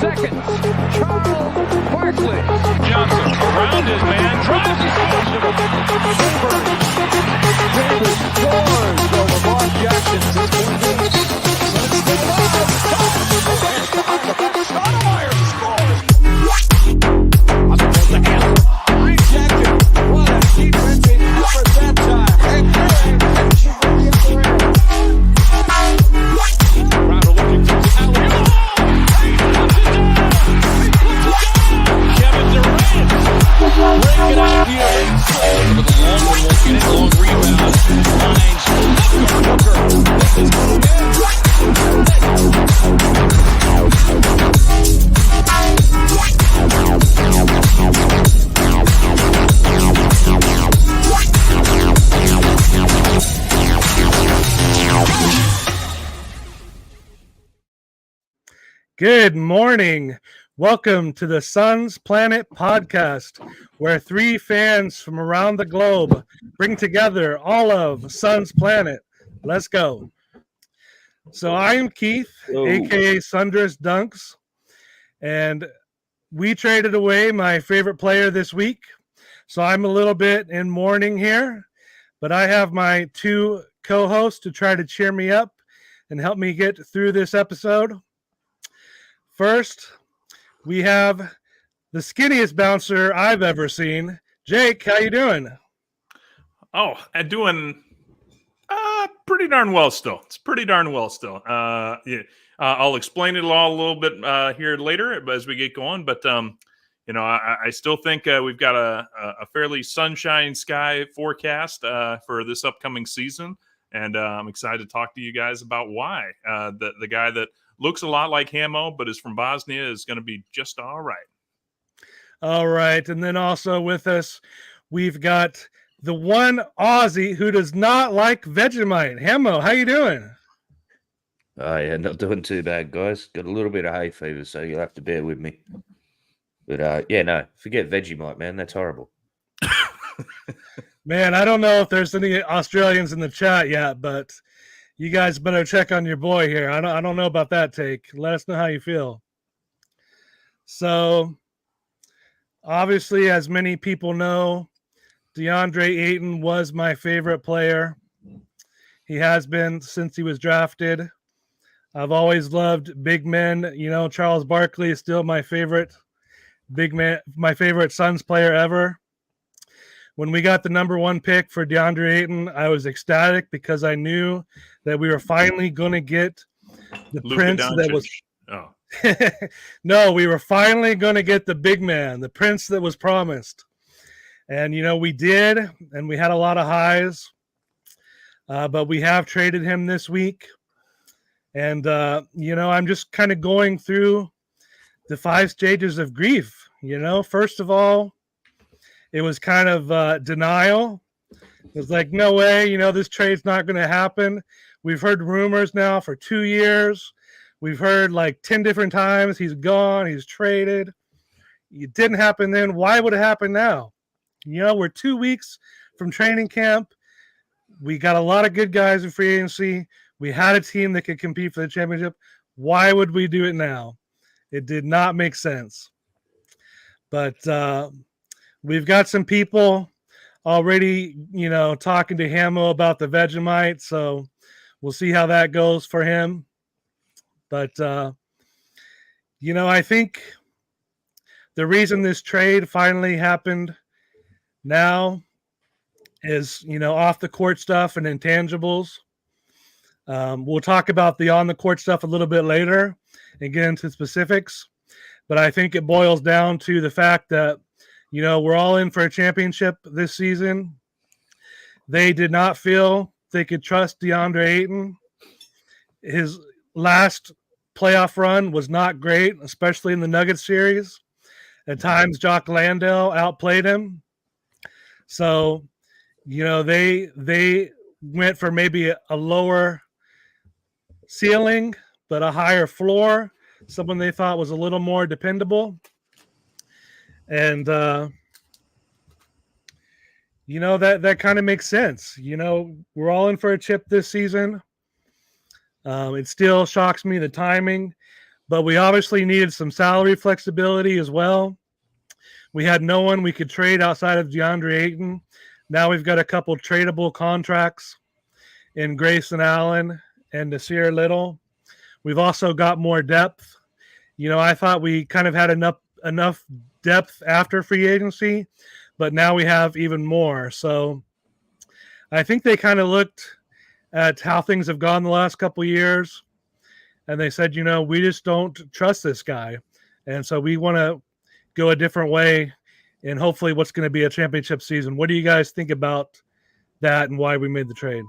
second. Charles Barkley. Johnson around his man. Drives. He scores. Davis scores over Mark Jackson. Stoudemire scores. Rejected. What a defensive effort that time. Crowder looking for the alley. Kevin Durant. Break it out here. For the long one, won't get it. Long rebound. Finds Booker. This is Good morning. Welcome to the Suns Planet podcast, where three fans from around the globe bring together all of Suns Planet. Let's go. So I am Keith, aka Sundress Dunks, and we traded away my favorite player this week. So I'm a little bit in mourning here, but I have my two co-hosts to try to cheer me up and help me get through this episode. First, we have the skinniest bouncer I've ever seen. Jake, how you doing? Oh, I'm doing pretty darn well still. It's pretty darn well still. Yeah, I'll explain it all a little bit here later as we get going. But, I still think we've got a fairly sunshine sky forecast for this upcoming season. And I'm excited to talk to you guys about why the guy that looks a lot like Hamo, but is from Bosnia, is going to be just all right. All right. And then also with us, we've got the one Aussie who does not like Vegemite. Hamo, how you doing? Oh, yeah, not doing too bad, guys. Got a little bit of hay fever, so you'll have to bear with me. But, forget Vegemite, man. That's horrible. Man, I don't know if there's any Australians in the chat yet, but you guys better check on your boy here. I don't know about that take. Let us know how you feel. So, obviously, as many people know, Deandre Ayton was my favorite player. He has been since he was drafted. I've always loved big men. Charles Barkley is still my favorite big man, my favorite Suns player ever. When we got the number one pick for Deandre Ayton, I was ecstatic because I knew that we were finally going to get the Luka prince Doncic. that was. Oh. No, we were finally going to get the big man, the prince that was promised. And, we did, and we had a lot of highs. But we have traded him this week. And, I'm just kind of going through the 5 stages of grief. First of all, it was kind of denial. It was like, no way, this trade's not going to happen. We've heard rumors now for 2 years. We've heard like 10 different times he's gone, he's traded. It didn't happen then. Why would it happen now? We're 2 weeks from training camp. We got a lot of good guys in free agency. We had a team that could compete for the championship. Why would we do it now? It did not make sense. But we've got some people already, talking to Hamo about the Vegemite, so we'll see how that goes for him. But, I think the reason this trade finally happened now is, off the court stuff and intangibles. We'll talk about the on the court stuff a little bit later and get into specifics. But I think it boils down to the fact that, we're all in for a championship this season. They did not feel they could trust Deandre Ayton. His last playoff run was not great, especially in the Nuggets series. At times, Jock Landale outplayed him. So, they went for maybe a lower ceiling, but a higher floor, someone they thought was a little more dependable. And, that kind of makes sense. We're all in for a chip this season. It still shocks me, the timing. but we obviously needed some salary flexibility as well. We had no one we could trade outside of Deandre Ayton. Now we've got a couple tradable contracts in Grayson Allen and Nasir Little. We've also got more depth. I thought we kind of had enough depth after free agency, but now we have even more. So I think they kind of looked at how things have gone the last couple of years, and they said, we just don't trust this guy. And so we want to go a different way and hopefully what's going to be a championship season. What do you guys think about that and why we made the trade?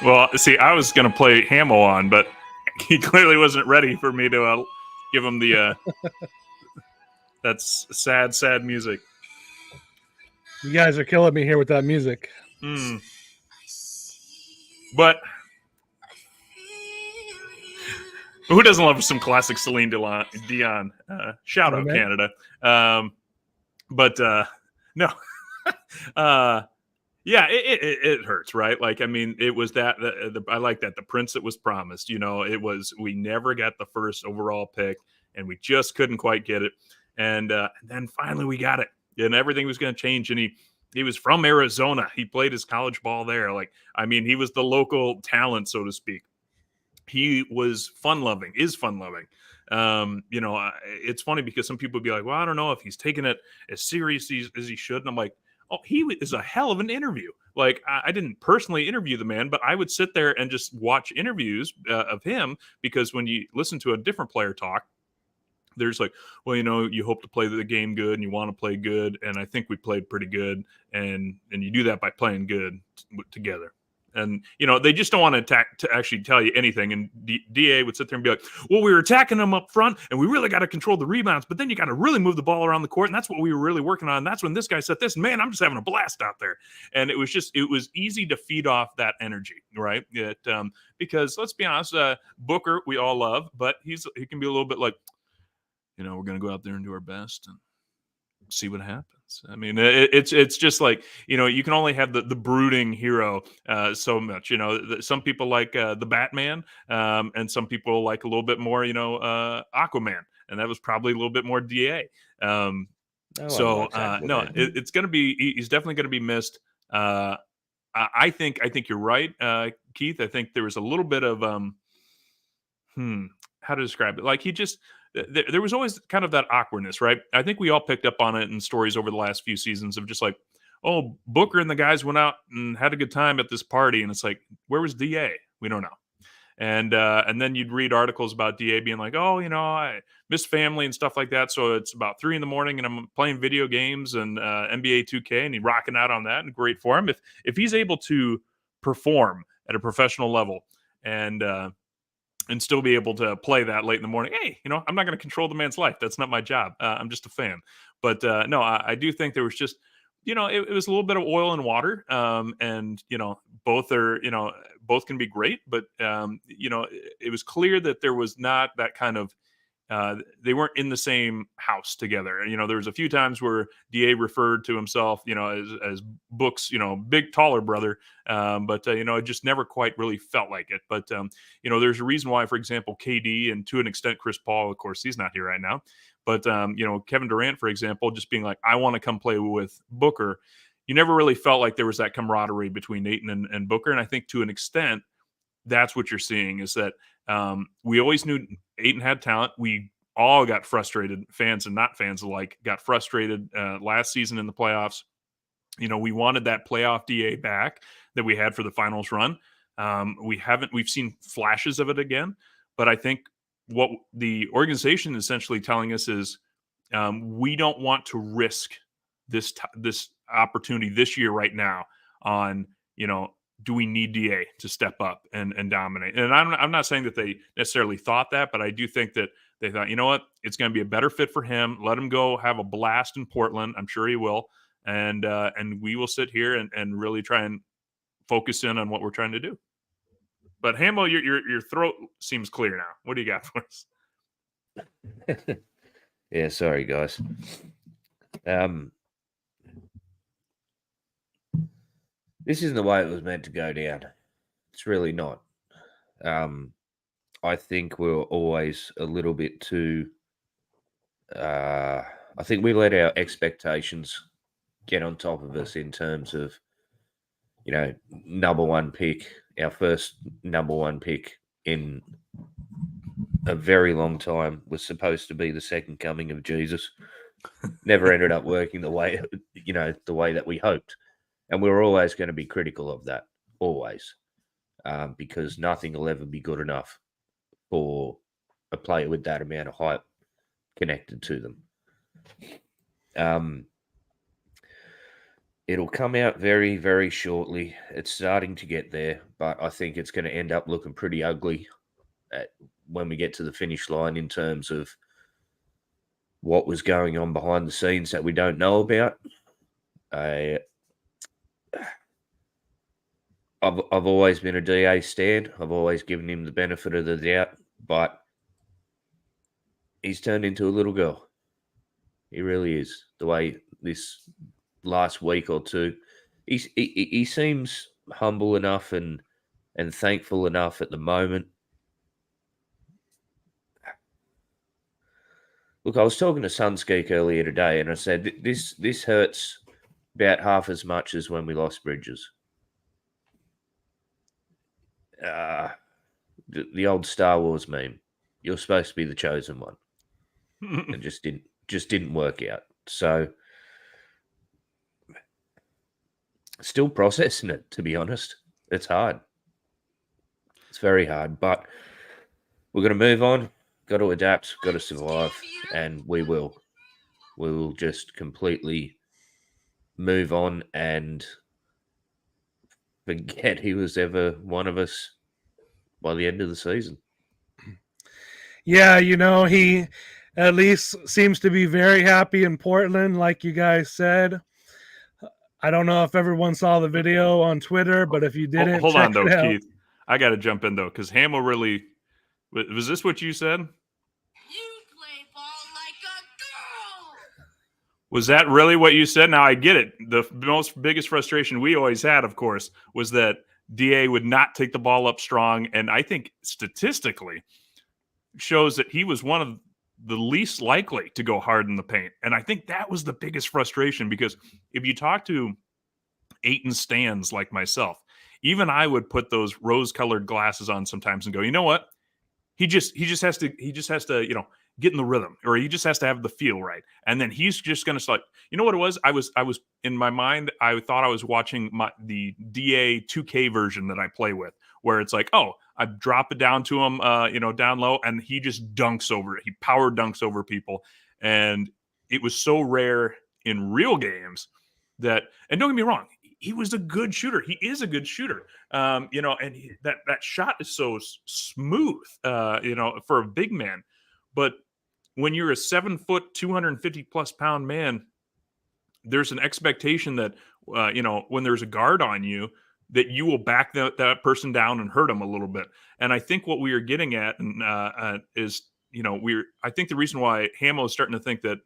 Well, see, I was going to play Hamill on, but he clearly wasn't ready for me to give him the that's sad, sad music. You guys are killing me here with that music. But who doesn't love some classic Celine Dion? Shout out, Canada. No. Yeah, it hurts, right? Like, I mean, it was that I like that the prince that was promised. It was we never got the first overall pick, and we just couldn't quite get it. And then finally we got it, and everything was going to change. And he was from Arizona. He played his college ball there. Like, I mean, he was the local talent, so to speak. He was fun-loving, is fun-loving. It's funny because some people would be like, well, I don't know if he's taking it as serious as he should. And I'm like, oh, he is a hell of an interview. Like, I didn't personally interview the man, but I would sit there and just watch interviews of him, because when you listen to a different player talk, there's like, well, you hope to play the game good and you want to play good. And I think we played pretty good. And you do that by playing good together. And, they just don't want to actually tell you anything. And DA would sit there and be like, well, we were attacking them up front and we really got to control the rebounds, but then you got to really move the ball around the court. And that's what we were really working on. And that's when this guy said this, man, I'm just having a blast out there. And it was easy to feed off that energy, right? Because let's be honest, Booker, we all love, but he can be a little bit like, we're going to go out there and do our best and see what happens. I mean, it's just like, you can only have the brooding hero so much. Some people like the Batman, and some people like a little bit more, Aquaman, and that was probably a little bit more DA. No, it's going to be. He's definitely going to be missed. I think you're right, Keith. I think there was a little bit of how to describe it. Like, there was always kind of that awkwardness, right? I think we all picked up on it in stories over the last few seasons of just like, oh, Booker and the guys went out and had a good time at this party. And it's like, where was DA? We don't know. And then you'd read articles about DA being like, oh, I miss family and stuff like that. So it's about 3 a.m. and I'm playing video games and NBA 2K, and he's rocking out on that, and great for him. If he's able to perform at a professional level and still be able to play that late in the morning. Hey, I'm not going to control the man's life. That's not my job. I'm just a fan. But no, I do think there was just, it was a little bit of oil and water. And, both are, both can be great. But, it was clear that there was not that kind of, they weren't in the same house together. There was a few times where DA referred to himself, as Book's, big, taller brother. But it just never quite really felt like it. But, there's a reason why, for example, KD and to an extent, Chris Paul, of course, he's not here right now. But, Kevin Durant, for example, just being like, I want to come play with Booker. You never really felt like there was that camaraderie between Ayton and Booker. And I think to an extent, that's what you're seeing, is that we always knew Ayton had talent. We all got frustrated, fans and not fans alike, got frustrated last season in the playoffs. We wanted that playoff DA back that we had for the finals run. We've seen flashes of it again, but I think what the organization is essentially telling us is we don't want to risk this opportunity this year right now on, do we need DA to step up and dominate? And I'm not saying that they necessarily thought that, but I do think that they thought, you know what, it's going to be a better fit for him. Let him go have a blast in Portland. I'm sure he will. And we will sit here and really try and focus in on what we're trying to do. But Hamill, your throat seems clear now. What do you got for us? Yeah, sorry, guys. This isn't the way it was meant to go down. It's really not. I think we're always a little bit too. I think we let our expectations get on top of us in terms of, number one pick, our first number one pick in a very long time was supposed to be the second coming of Jesus. Never ended up working the way, the way that we hoped. And we're always going to be critical of that, always, because nothing will ever be good enough for a player with that amount of hype connected to them. It'll come out very, very shortly. It's starting to get there, but I think it's going to end up looking pretty ugly when we get to the finish line in terms of what was going on behind the scenes that we don't know about. I've always been a DA stan. I've always given him the benefit of the doubt, but he's turned into a little girl. He really is. The way this last week or two, he seems humble enough and thankful enough at the moment. Look, I was talking to Sunsgeek earlier today, and I said this hurts about half as much as when we lost Bridges. The old Star Wars meme. You're supposed to be the chosen one. It just didn't work out. So still processing it, to be honest. It's hard. It's very hard, but we're going to move on. Got to adapt, got to survive, and we will. We will just completely move on and forget he was ever one of us by the end of the season. Yeah, he at least seems to be very happy in Portland, like you guys said. I don't know if everyone saw the video on Twitter, but if you didn't, hold on though, it out. Keith. I got to jump in though, because Hamill really was this what you said? You play ball like a girl. Was that really what you said? Now I get it. The biggest frustration we always had, of course, was that DA would not take the ball up strong, and I think statistically shows that he was one of the least likely to go hard in the paint. And I think that was the biggest frustration, because if you talk to Ayton stans like myself, even I would put those rose-colored glasses on sometimes and go, you know what? He just has to get in the rhythm, or he just has to have the feel right. And then he's just going to start. You know what it was? I was in my mind, I thought I was watching the DA 2K version that I play with, where it's like, oh, I drop it down to him, down low, and he just dunks over it. He power dunks over people. And it was so rare in real games that, and don't get me wrong, he was a good shooter. He is a good shooter. And that shot is so smooth, for a big man. But when you're a 7 foot, 250 plus pound man, there's an expectation that, when there's a guard on you, that you will back that person down and hurt them a little bit. And I think what we are getting at is, I think the reason why Hamo is starting to think that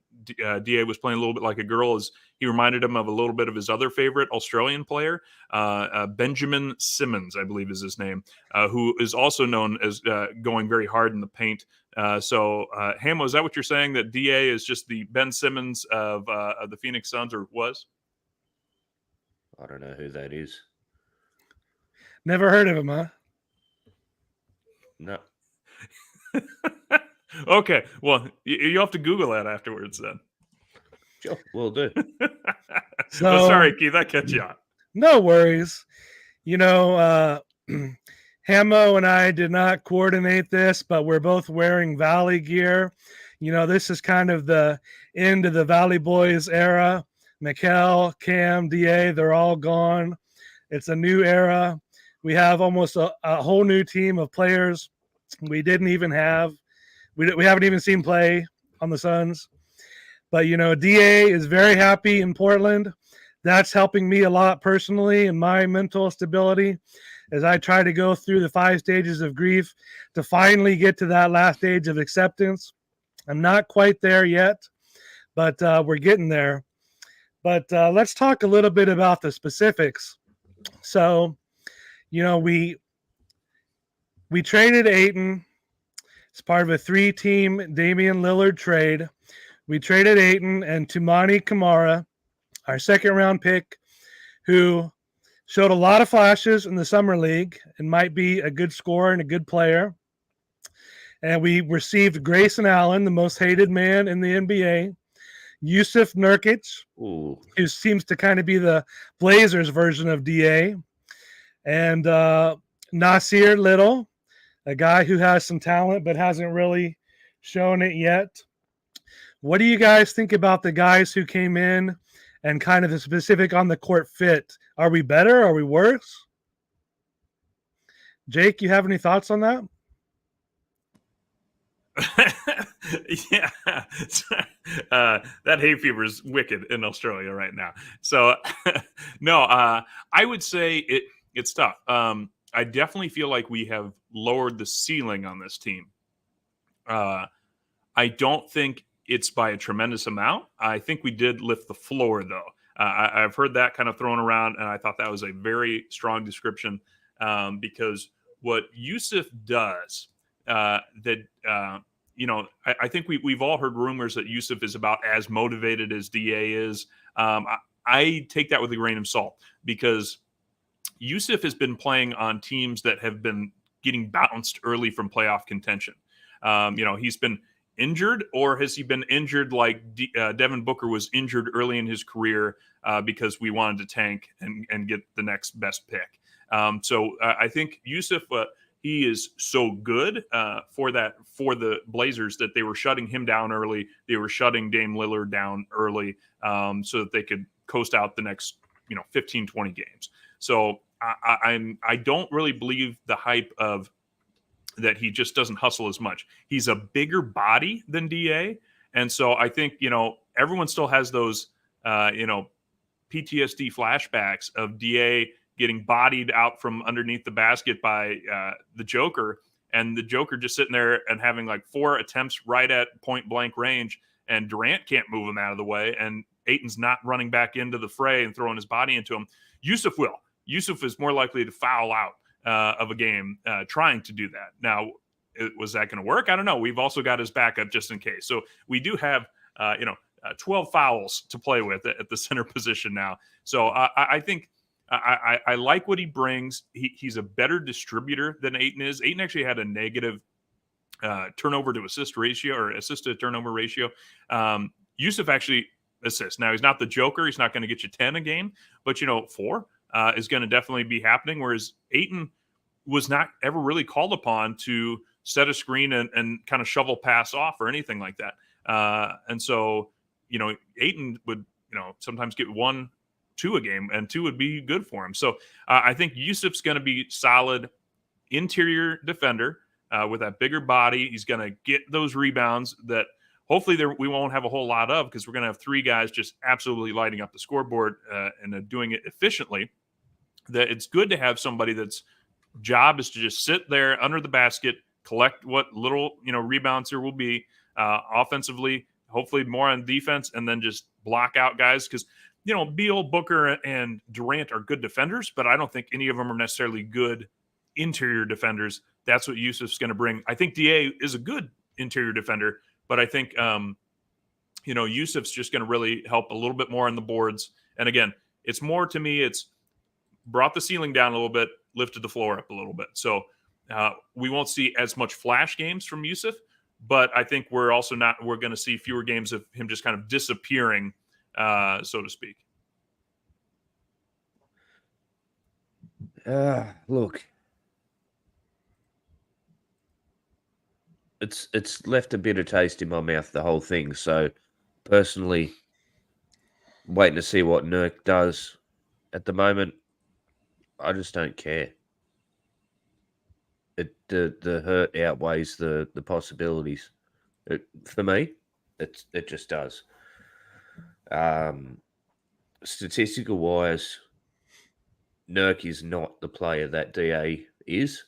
DA was playing a little bit like a girl is he reminded him of a little bit of his other favorite Australian player, Benjamin Simmons, I believe is his name, who is also known as going very hard in the paint. So Hamo, is that what you're saying, that DA is just the Ben Simmons of the Phoenix Suns, or was? I don't know who that is. Never heard of him, huh? No. Okay, well, you have to Google that afterwards then. Sure, will do. So, sorry, Keith, I catch you on. No worries. Hamo and I did not coordinate this, but we're both wearing Valley gear. This is kind of the end of the Valley Boys era. Mikkel, Cam, DA, they're all gone. It's a new era. We have almost a whole new team of players we didn't even have. We haven't even seen play on the Suns. But, DA is very happy in Portland. That's helping me a lot personally in my mental stability as I try to go through the 5 stages of grief to finally get to that last stage of acceptance. I'm not quite there yet, but we're getting there. But let's talk a little bit about the specifics So, we traded Ayton. It's part of a 3-team Damian Lillard trade. We traded Ayton and Tumani Kamara, our second-round pick, who showed a lot of flashes in the summer league and might be a good scorer and a good player. And we received Grayson Allen, the most hated man in the NBA, Yusuf Nurkic, Ooh. who seems to kind of be the Blazers version of DA, and Nasir Little, a guy who has some talent but hasn't really shown it yet. What do you guys think about the guys who came in and kind of the specific on the court fit? Are we better? Are we worse? Jake, you have any thoughts on that? Yeah, that hay fever is wicked in Australia right now. So, no, I would say it's tough. I definitely feel like we have lowered the ceiling on this team. I don't think it's by a tremendous amount. I think we did lift the floor, though. I've heard that kind of thrown around, and I thought that was a very strong description because what Yusuf does I think we've all heard rumors that Yusuf is about as motivated as DA is. I take that with a grain of salt because Yusuf has been playing on teams that have been getting bounced early from playoff contention. He's been injured, or has he been injured like Devin Booker was injured early in his career because we wanted to tank and get the next best pick. So I think Yusuf, he is so good for the Blazers that they were shutting him down early. They were shutting Dame Lillard down early so that they could coast out the next 15, 20 games. So I don't really believe the hype of that he just doesn't hustle as much. He's a bigger body than DA. And so I think, everyone still has those, PTSD flashbacks of DA getting bodied out from underneath the basket by the Joker, and the Joker just sitting there and having like 4 attempts right at point blank range, and Durant can't move him out of the way, and Ayton's not running back into the fray and throwing his body into him. Yusuf will. Yusuf is more likely to foul out of a game trying to do that. Now, was that going to work? I don't know. We've also got his backup just in case. So we do have, 12 fouls to play with at the center position now. So I think I like what he brings. He's a better distributor than Ayton is. Ayton actually had a negative turnover to assist ratio, or assist to turnover ratio. Yusuf actually assists. Now, he's not the Joker. He's not going to get you 10 a game, but 4 is going to definitely be happening. Whereas Ayton was not ever really called upon to set a screen and kind of shovel pass off or anything like that. And so, Ayton would, sometimes get 1, 2 a game, and 2 would be good for him. So I think Yusuf's going to be solid interior defender with that bigger body. He's going to get those rebounds that hopefully we won't have a whole lot of, because we're going to have 3 guys just absolutely lighting up the scoreboard and doing it efficiently. That it's good to have somebody that's job is to just sit there under the basket, collect what little rebounds there will be offensively, hopefully more on defense, and then just block out guys, because Beal, Booker, and Durant are good defenders, but I don't think any of them are necessarily good interior defenders. That's what Yusuf's going to bring. I think DA is a good interior defender, but I think Yusuf's just going to really help a little bit more on the boards. And again, it's more, to me, it's brought the ceiling down a little bit, lifted the floor up a little bit. So we won't see as much flash games from Yusuf, but I think we're going to see fewer games of him just kind of disappearing, so to speak. Look, it's left a bitter taste in my mouth, the whole thing. So personally, waiting to see what Nurk does. At the moment, I just don't care. The hurt outweighs the possibilities. For me, it just does. Statistical wise, Nurk is not the player that DA is.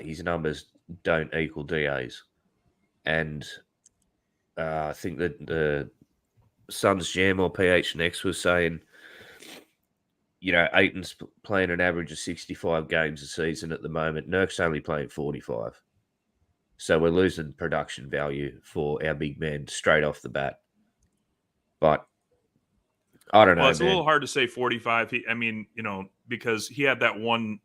His numbers don't equal DA's, and I think that the Suns Jam or PHNX was saying Ayton's playing an average of 65 games a season at the moment. Nurk's only playing 45. So we're losing production value for our big man straight off the bat. But I don't know, Well, it's man. a little hard to say 45. Because he had that one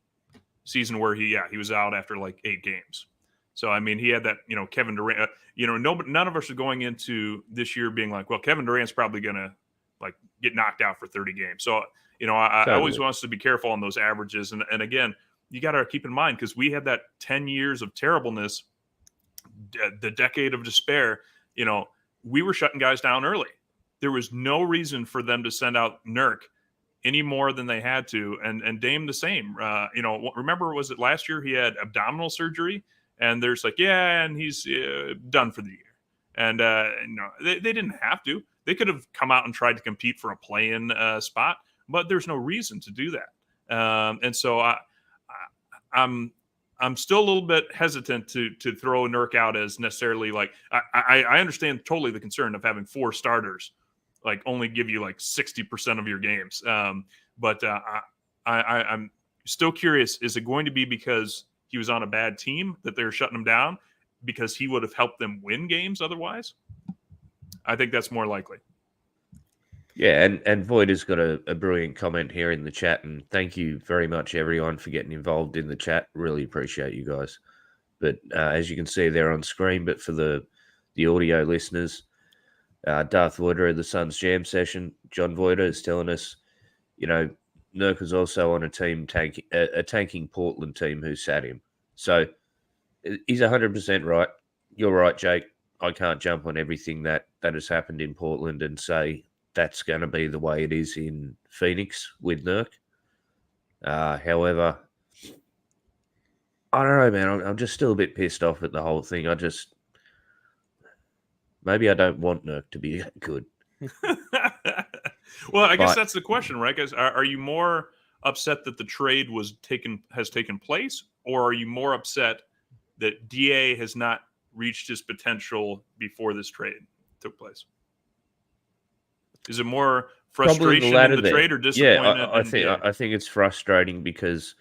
season where he was out after like 8 games. So, he had that, Kevin Durant, none of us are going into this year being like, well, Kevin Durant's probably going to like get knocked out for 30 games. So, I always want us to be careful on those averages. And again, you got to keep in mind, because we had that 10 years of terribleness, the decade of despair, we were shutting guys down early. There was no reason for them to send out Nurk any more than they had to, and Dame the same. Remember, was it last year he had abdominal surgery, and there's like, and he's done for the year. And they didn't have to. They could have come out and tried to compete for a play-in spot, but there's no reason to do that. And so I'm still a little bit hesitant to throw Nurk out as necessarily like I understand totally the concern of having 4 starters like only give you like 60% of your games. But I'm still curious, is it going to be because he was on a bad team that they're shutting him down because he would have helped them win games otherwise? I think that's more likely. Yeah, and Void has got a brilliant comment here in the chat, and thank you very much, everyone, for getting involved in the chat. Really appreciate you guys. But as you can see there on screen, but for the audio listeners, Darth Voider of the Suns Jam session, John Voider is telling us, Nurk was also on a team a tanking Portland team who sat him. So he's 100% right. You're right, Jake. I can't jump on everything that has happened in Portland and say that's going to be the way it is in Phoenix with Nurk. However, I don't know, man. I'm just still a bit pissed off at the whole thing. Maybe I don't want Nurk to be good. Well, I guess that's the question, right, guys? Are you more upset that the trade has taken place, or are you more upset that DA has not reached his potential before this trade took place? Is it more frustration in the trade or disappointment? Yeah, I think it's frustrating because,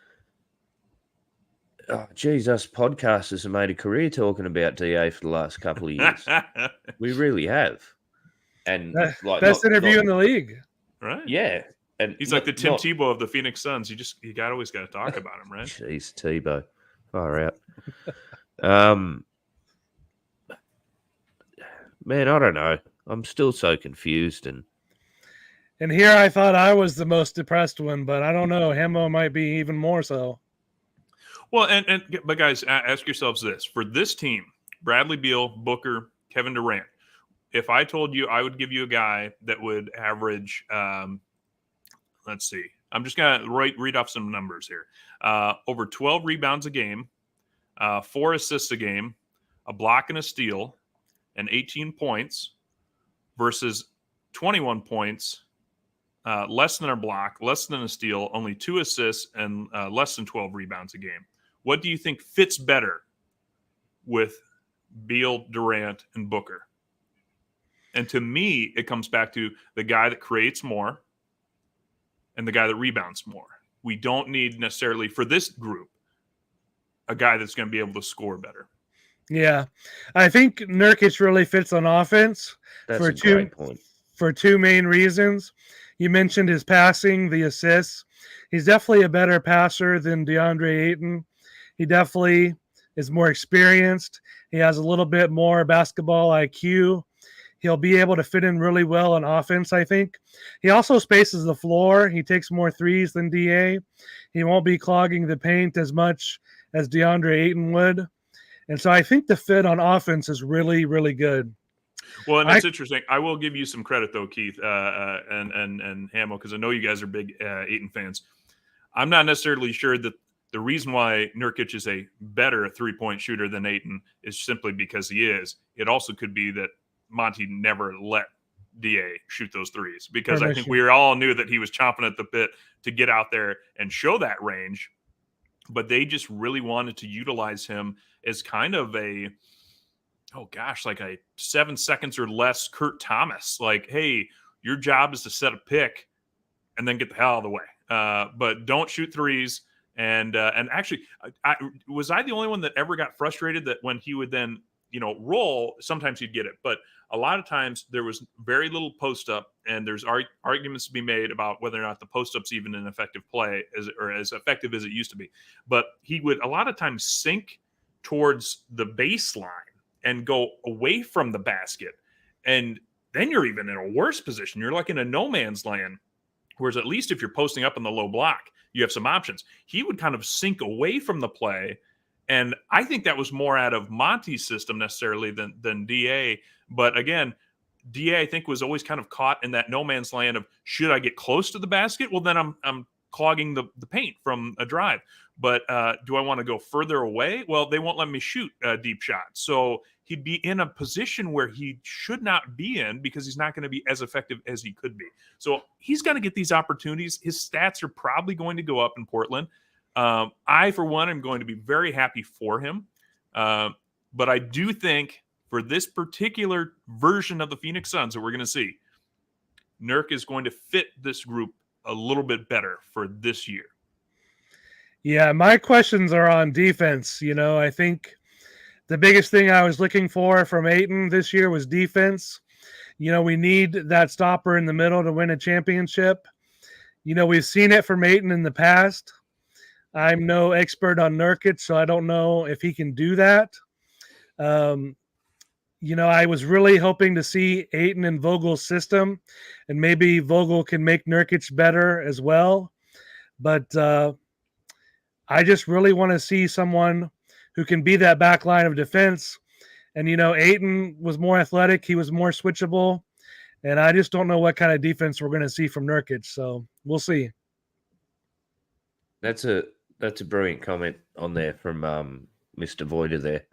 us podcasters have made a career talking about DA for the last couple of years. We really have. And best interview in the league. Right. Yeah. And he's like the Tim Tebow of the Phoenix Suns. You always got to talk about him, right? Jeez, Tebow. Far out. Man, I don't know. I'm still so confused. And here I thought I was the most depressed one, but I don't know. Hemo might be even more so. Well, but guys, ask yourselves this. For this team, Bradley Beal, Booker, Kevin Durant, if I told you I would give you a guy that would average, let's see, I'm just going to read off some numbers here. Over 12 rebounds a game, 4 assists a game, a block and a steal, and 18 points versus 21 points, less than a block, less than a steal, only 2 assists, and less than 12 rebounds a game. What do you think fits better with Beal, Durant, and Booker? And to me, it comes back to the guy that creates more and the guy that rebounds more. We don't need necessarily, for this group, a guy that's going to be able to score better. Yeah. I think Nurkic really fits on offense. That's a great point. For 2 main reasons. You mentioned his passing, the assists. He's definitely a better passer than Deandre Ayton. He definitely is more experienced. He has a little bit more basketball IQ. He'll be able to fit in really well on offense, I think. He also spaces the floor. He takes more threes than DA. He won't be clogging the paint as much as DeAndre Ayton would. And so I think the fit on offense is really, really good. Well, and it's interesting. I will give you some credit, though, Keith and Hamo, because I know you guys are big Ayton fans. I'm not necessarily sure that the reason why Nurkic is a better three-point shooter than Ayton is simply because he is. It also could be that Monty never let DA shoot those threes, because I think we all knew that he was chomping at the bit to get out there and show that range, but they just really wanted to utilize him as kind of a, like a 7 seconds or less Kurt Thomas. Like, hey, your job is to set a pick and then get the hell out of the way. but don't shoot threes. And actually, was I the only one that ever got frustrated that when he would then roll, sometimes he'd get it, but a lot of times there was very little post up, and there's arguments to be made about whether or not the post up's even an effective play or as effective as it used to be. But he would a lot of times sink towards the baseline and go away from the basket, and then you're even in a worse position. You're like in a no man's land. Whereas at least if you're posting up in the low block, you have some options. He would kind of sink away from the play. And I think that was more out of Monty's system necessarily than DA. But again, DA, I think, was always kind of caught in that no man's land of, should I get close to the basket? Well, then I'm clogging the paint from a drive. But do I want to go further away? Well, they won't let me shoot deep shots. So he'd be in a position where he should not be in because he's not going to be as effective as he could be. So he's going to get these opportunities. His stats are probably going to go up in Portland. I, for one, am going to be very happy for him. But I do think for this particular version of the Phoenix Suns that we're going to see, Nurk is going to fit this group a little bit better for this year. Yeah, my questions are on defense. I think the biggest thing I was looking for from Ayton this year was defense. We need that stopper in the middle to win a championship. We've seen it from Ayton in the past. I'm no expert on Nurkic, so I don't know if he can do that. I was really hoping to see Ayton in Vogel's system, and maybe Vogel can make Nurkic better as well. But I just really want to see someone who can be that back line of defense. And, Ayton was more athletic. He was more switchable. And I just don't know what kind of defense we're going to see from Nurkic. So we'll see. That's a brilliant comment on there from Mr. Voider there.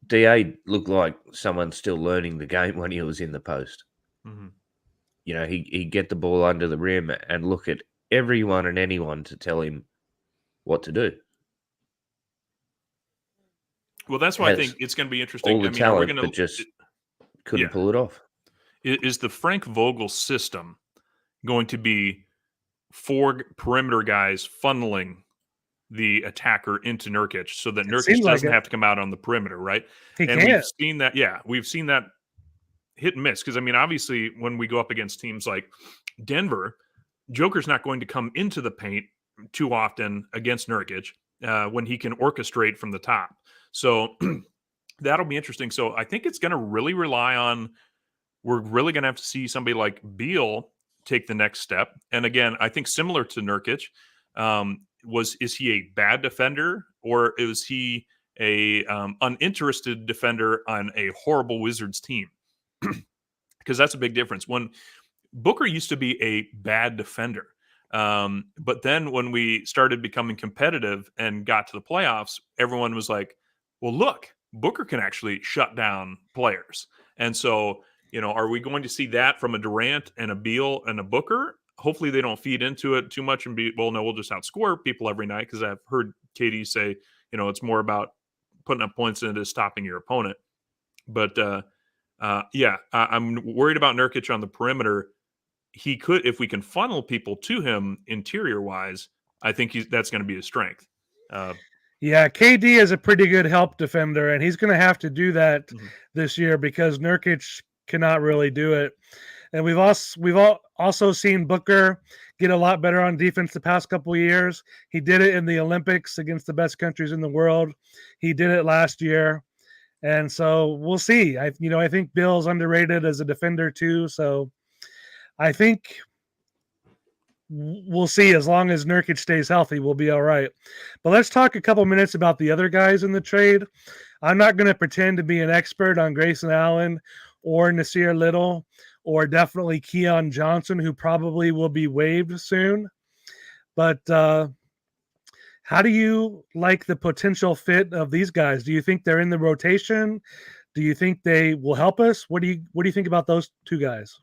DA looked like someone still learning the game when he was in the post. Mm-hmm. He'd get the ball under the rim and look at everyone and anyone to tell him what to do. Well, that's why I think it's going to be interesting. All the talent, but just couldn't pull it off. Is the Frank Vogel system going to be 4 perimeter guys funneling the attacker into Nurkic so that Nurkic doesn't have to come out on the perimeter, right? We've seen that. Yeah, we've seen that hit and miss. Because, obviously, when we go up against teams like Denver, Joker's not going to come into the paint too often against Nurkic when he can orchestrate from the top. So that'll be interesting. So I think it's going to really rely on, we're really going to have to see somebody like Beal take the next step. And again, I think similar to Nurkic, is he a bad defender, or is he a uninterested defender on a horrible Wizards team? Because that's a big difference. When Booker used to be a bad defender, but then when we started becoming competitive and got to the playoffs, everyone was like, well, look, Booker can actually shut down players. And so, are we going to see that from a Durant and a Beal and a Booker? Hopefully they don't feed into it too much and we'll just outscore people every night, because I've heard Katie say, it's more about putting up points than it is stopping your opponent. But, I'm worried about Nurkic on the perimeter. He could, if we can funnel people to him interior-wise, I think that's going to be his strength. KD is a pretty good help defender, and he's going to have to do that this year because Nurkic cannot really do it. And we've also seen Booker get a lot better on defense the past couple of years. He did it in the Olympics against the best countries in the world. He did it last year. And so we'll see. I think Bill's underrated as a defender too. So I think we'll see. As long as Nurkic stays healthy, we'll be all right. But let's talk a couple minutes about the other guys in the trade. I'm not going to pretend to be an expert on Grayson Allen or Nasir Little, or definitely Keon Johnson, who probably will be waived soon. But how do you like the potential fit of these guys? Do you think they're in the rotation? Do you think they will help us? What do you think about those two guys?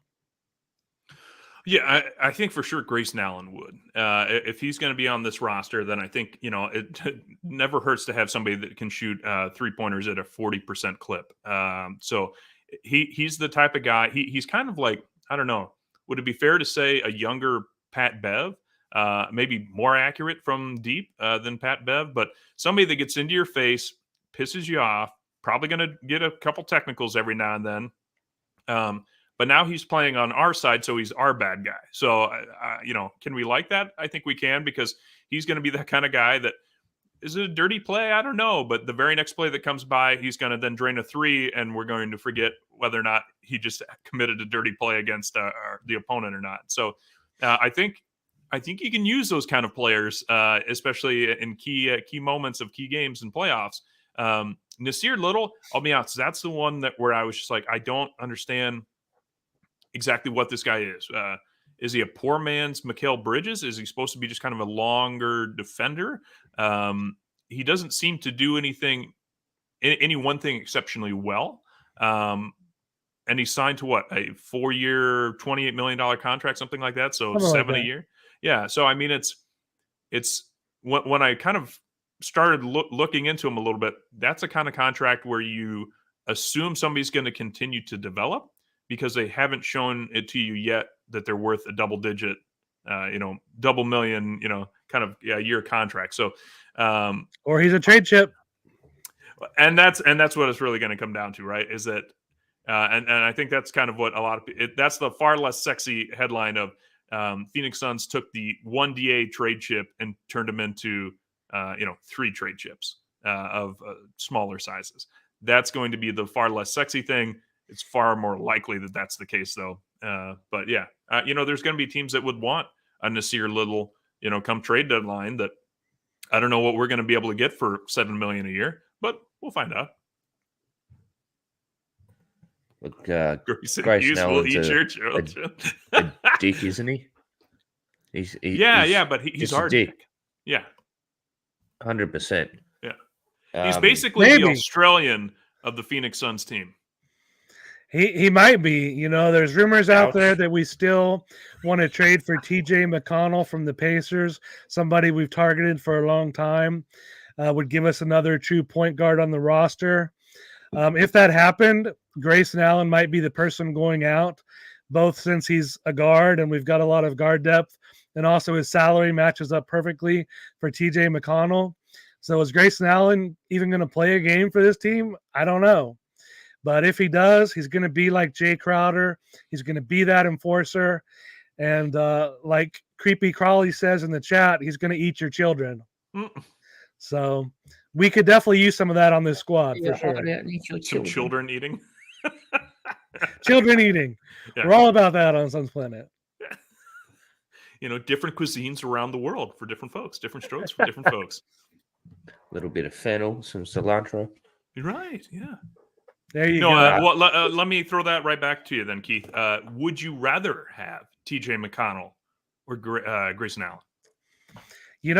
Yeah, I think for sure Grayson Allen would. If he's going to be on this roster, then I think, it never hurts to have somebody that can shoot 3-pointers at a 40% clip. So he's the type of guy. He's kind of like, I don't know, would it be fair to say a younger Pat Bev? maybe more accurate from deep than Pat Bev, but somebody that gets into your face, pisses you off, probably going to get a couple technicals every now and then. But now he's playing on our side, so he's our bad guy. So, can we like that? I think we can, because he's going to be that kind of guy that, is it a dirty play? I don't know. But the very next play that comes by, he's going to then drain a three, and we're going to forget whether or not he just committed a dirty play against the opponent or not. So I think you can use those kind of players, especially in key moments of key games and playoffs. Nasir Little, I'll be honest, that's the one where I was just like, I don't understand exactly what this guy is. Is he a poor man's Mikal Bridges? Is he supposed to be just kind of a longer defender? He doesn't seem to do any one thing exceptionally well. And he's signed to what, a 4-year, $28 million contract, something like that. So Something like $7 a that. year. Yeah. So, I mean, it's when I kind of started looking into him a little bit, that's a kind of contract where you assume somebody's going to continue to develop, because they haven't shown it to you yet that they're worth a double digit, double million, kind of year contract. So, Or he's a trade chip. and that's what it's really going to come down to, right? Is that, and I think that's kind of what a lot of that's the far less sexy headline of Phoenix Suns took the 1 DA trade chip and turned them into 3 trade chips of smaller sizes. That's going to be the far less sexy thing. It's far more likely that that's the case, though. But yeah, there's going to be teams that would want a Nasir Little, come trade deadline. That I don't know what we're going to be able to get for $7 million a year, but we'll find out. Look, Grayson Grayson Hughes will Allen's eat your children. a dick, isn't he? He's but he's just a our dick. dick. Yeah, 100%. Yeah. He's basically maybe. the Australian of the Phoenix Suns team. He might be. There's rumors out Ouch. there that we still want to trade for TJ McConnell from the Pacers, somebody we've targeted for a long time, would give us another true point guard on the roster. If that happened, Grayson Allen might be the person going out, both since he's a guard and we've got a lot of guard depth, and also his salary matches up perfectly for TJ McConnell. So is Grayson Allen even going to play a game for this team? I don't know. But if he does, he's going to be like Jay Crowder. He's going to be that enforcer. And like Creepy Crawley says in the chat, he's going to eat your children. So we could definitely use some of that on this squad for sure. Some children eating. Children eating. Yeah. We're all about that on Suns Planet. Different cuisines around the world for different folks, different strokes for different folks. A little bit of fennel, some cilantro. You're right. Yeah. There you No, go. let me throw that right back to you then, Keith. Would you rather have TJ McConnell or Grayson Allen?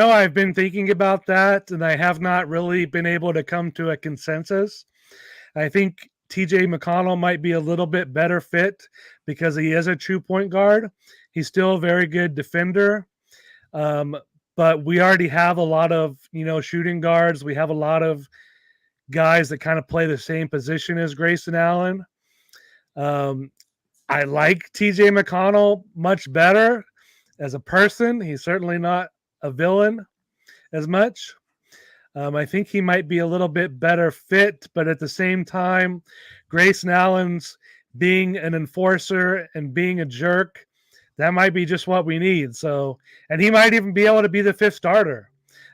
I've been thinking about that, and I have not really been able to come to a consensus. I think TJ McConnell might be a little bit better fit because he is a true point guard. He's still a very good defender. But we already have a lot of, shooting guards. We have a lot of guys that kind of play the same position as Grayson Allen. I like TJ McConnell much better as a person. He's certainly not a villain as much. I think he might be a little bit better fit, but at the same time, Grayson Allen's being an enforcer and being a jerk, that might be just what we need. So, and he might even be able to be the 5th starter.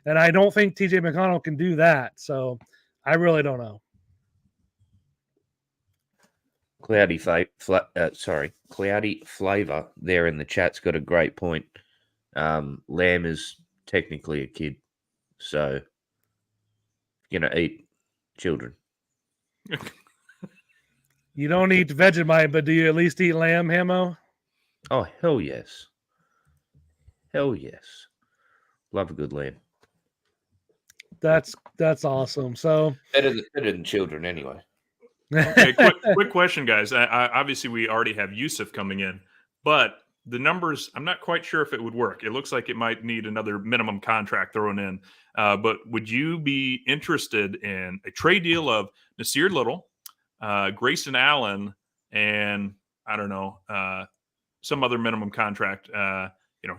And I don't think TJ McConnell can do that. So I really don't know. Cloudy Flavor there in the chat's got a great point. Lamb is technically a kid, so eat children. You don't eat Vegemite, but do you at least eat lamb, Hamo? Oh, hell yes. Hell yes. Love a good lamb. That's awesome. So Better than children anyway. Okay, quick question, guys. Obviously, we already have Yusuf coming in, but the numbers, I'm not quite sure if it would work. It looks like it might need another minimum contract thrown in. But would you be interested in a trade deal of Nasir Little, Grayson Allen, and I don't know, some other minimum contract,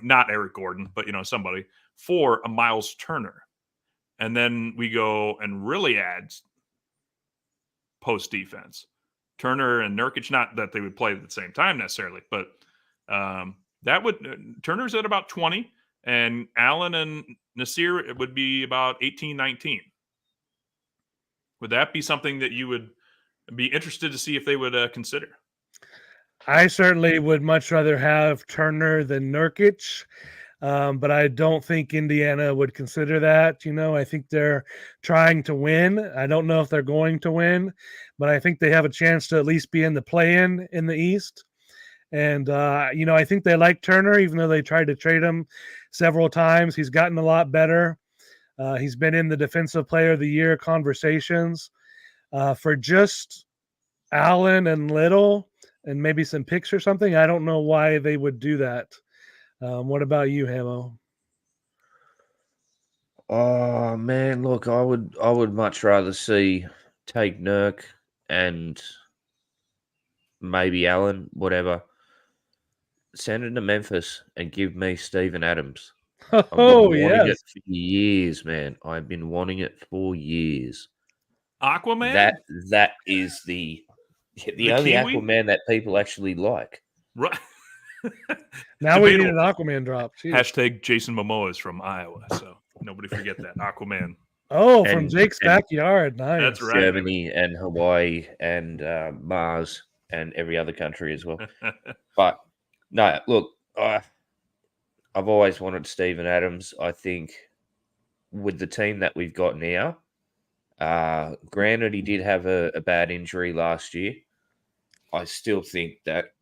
not Eric Gordon, but somebody for a Miles Turner, and then we go and really add post defense. Turner and Nurkic, not that they would play at the same time necessarily, but that would Turner's at about 20, and Allen and Nasir, it would be about 18, 19. Would that be something that you would be interested to see if they would consider? I certainly would much rather have Turner than Nurkic, but I don't think Indiana would consider that. I think they're trying to win. I don't know if they're going to win, but I think they have a chance to at least be in the play-in in the East. And, I think they like Turner, even though they tried to trade him several times. He's gotten a lot better. He's been in the Defensive Player of the Year conversations. For just Allen and Little and maybe some picks or something, I don't know why they would do that. What about you, Hamo? Oh man, look, I would much rather take Nurk and maybe Allen, whatever. Send it to Memphis and give me Steven Adams. I've been wanting it for years, man. I've been wanting it for years. Aquaman? That is the only Kiwi? Aquaman that people actually like. Right. Now we need an Aquaman drop. Jeez. Hashtag Jason Momoa is from Iowa, so nobody forget that. Aquaman. Oh, from Jake's backyard. Nice. That's right. Germany and Hawaii and Mars and every other country as well. But no, look, I've always wanted Steven Adams. I think with the team that we've got now, granted he did have a bad injury last year, I still think that,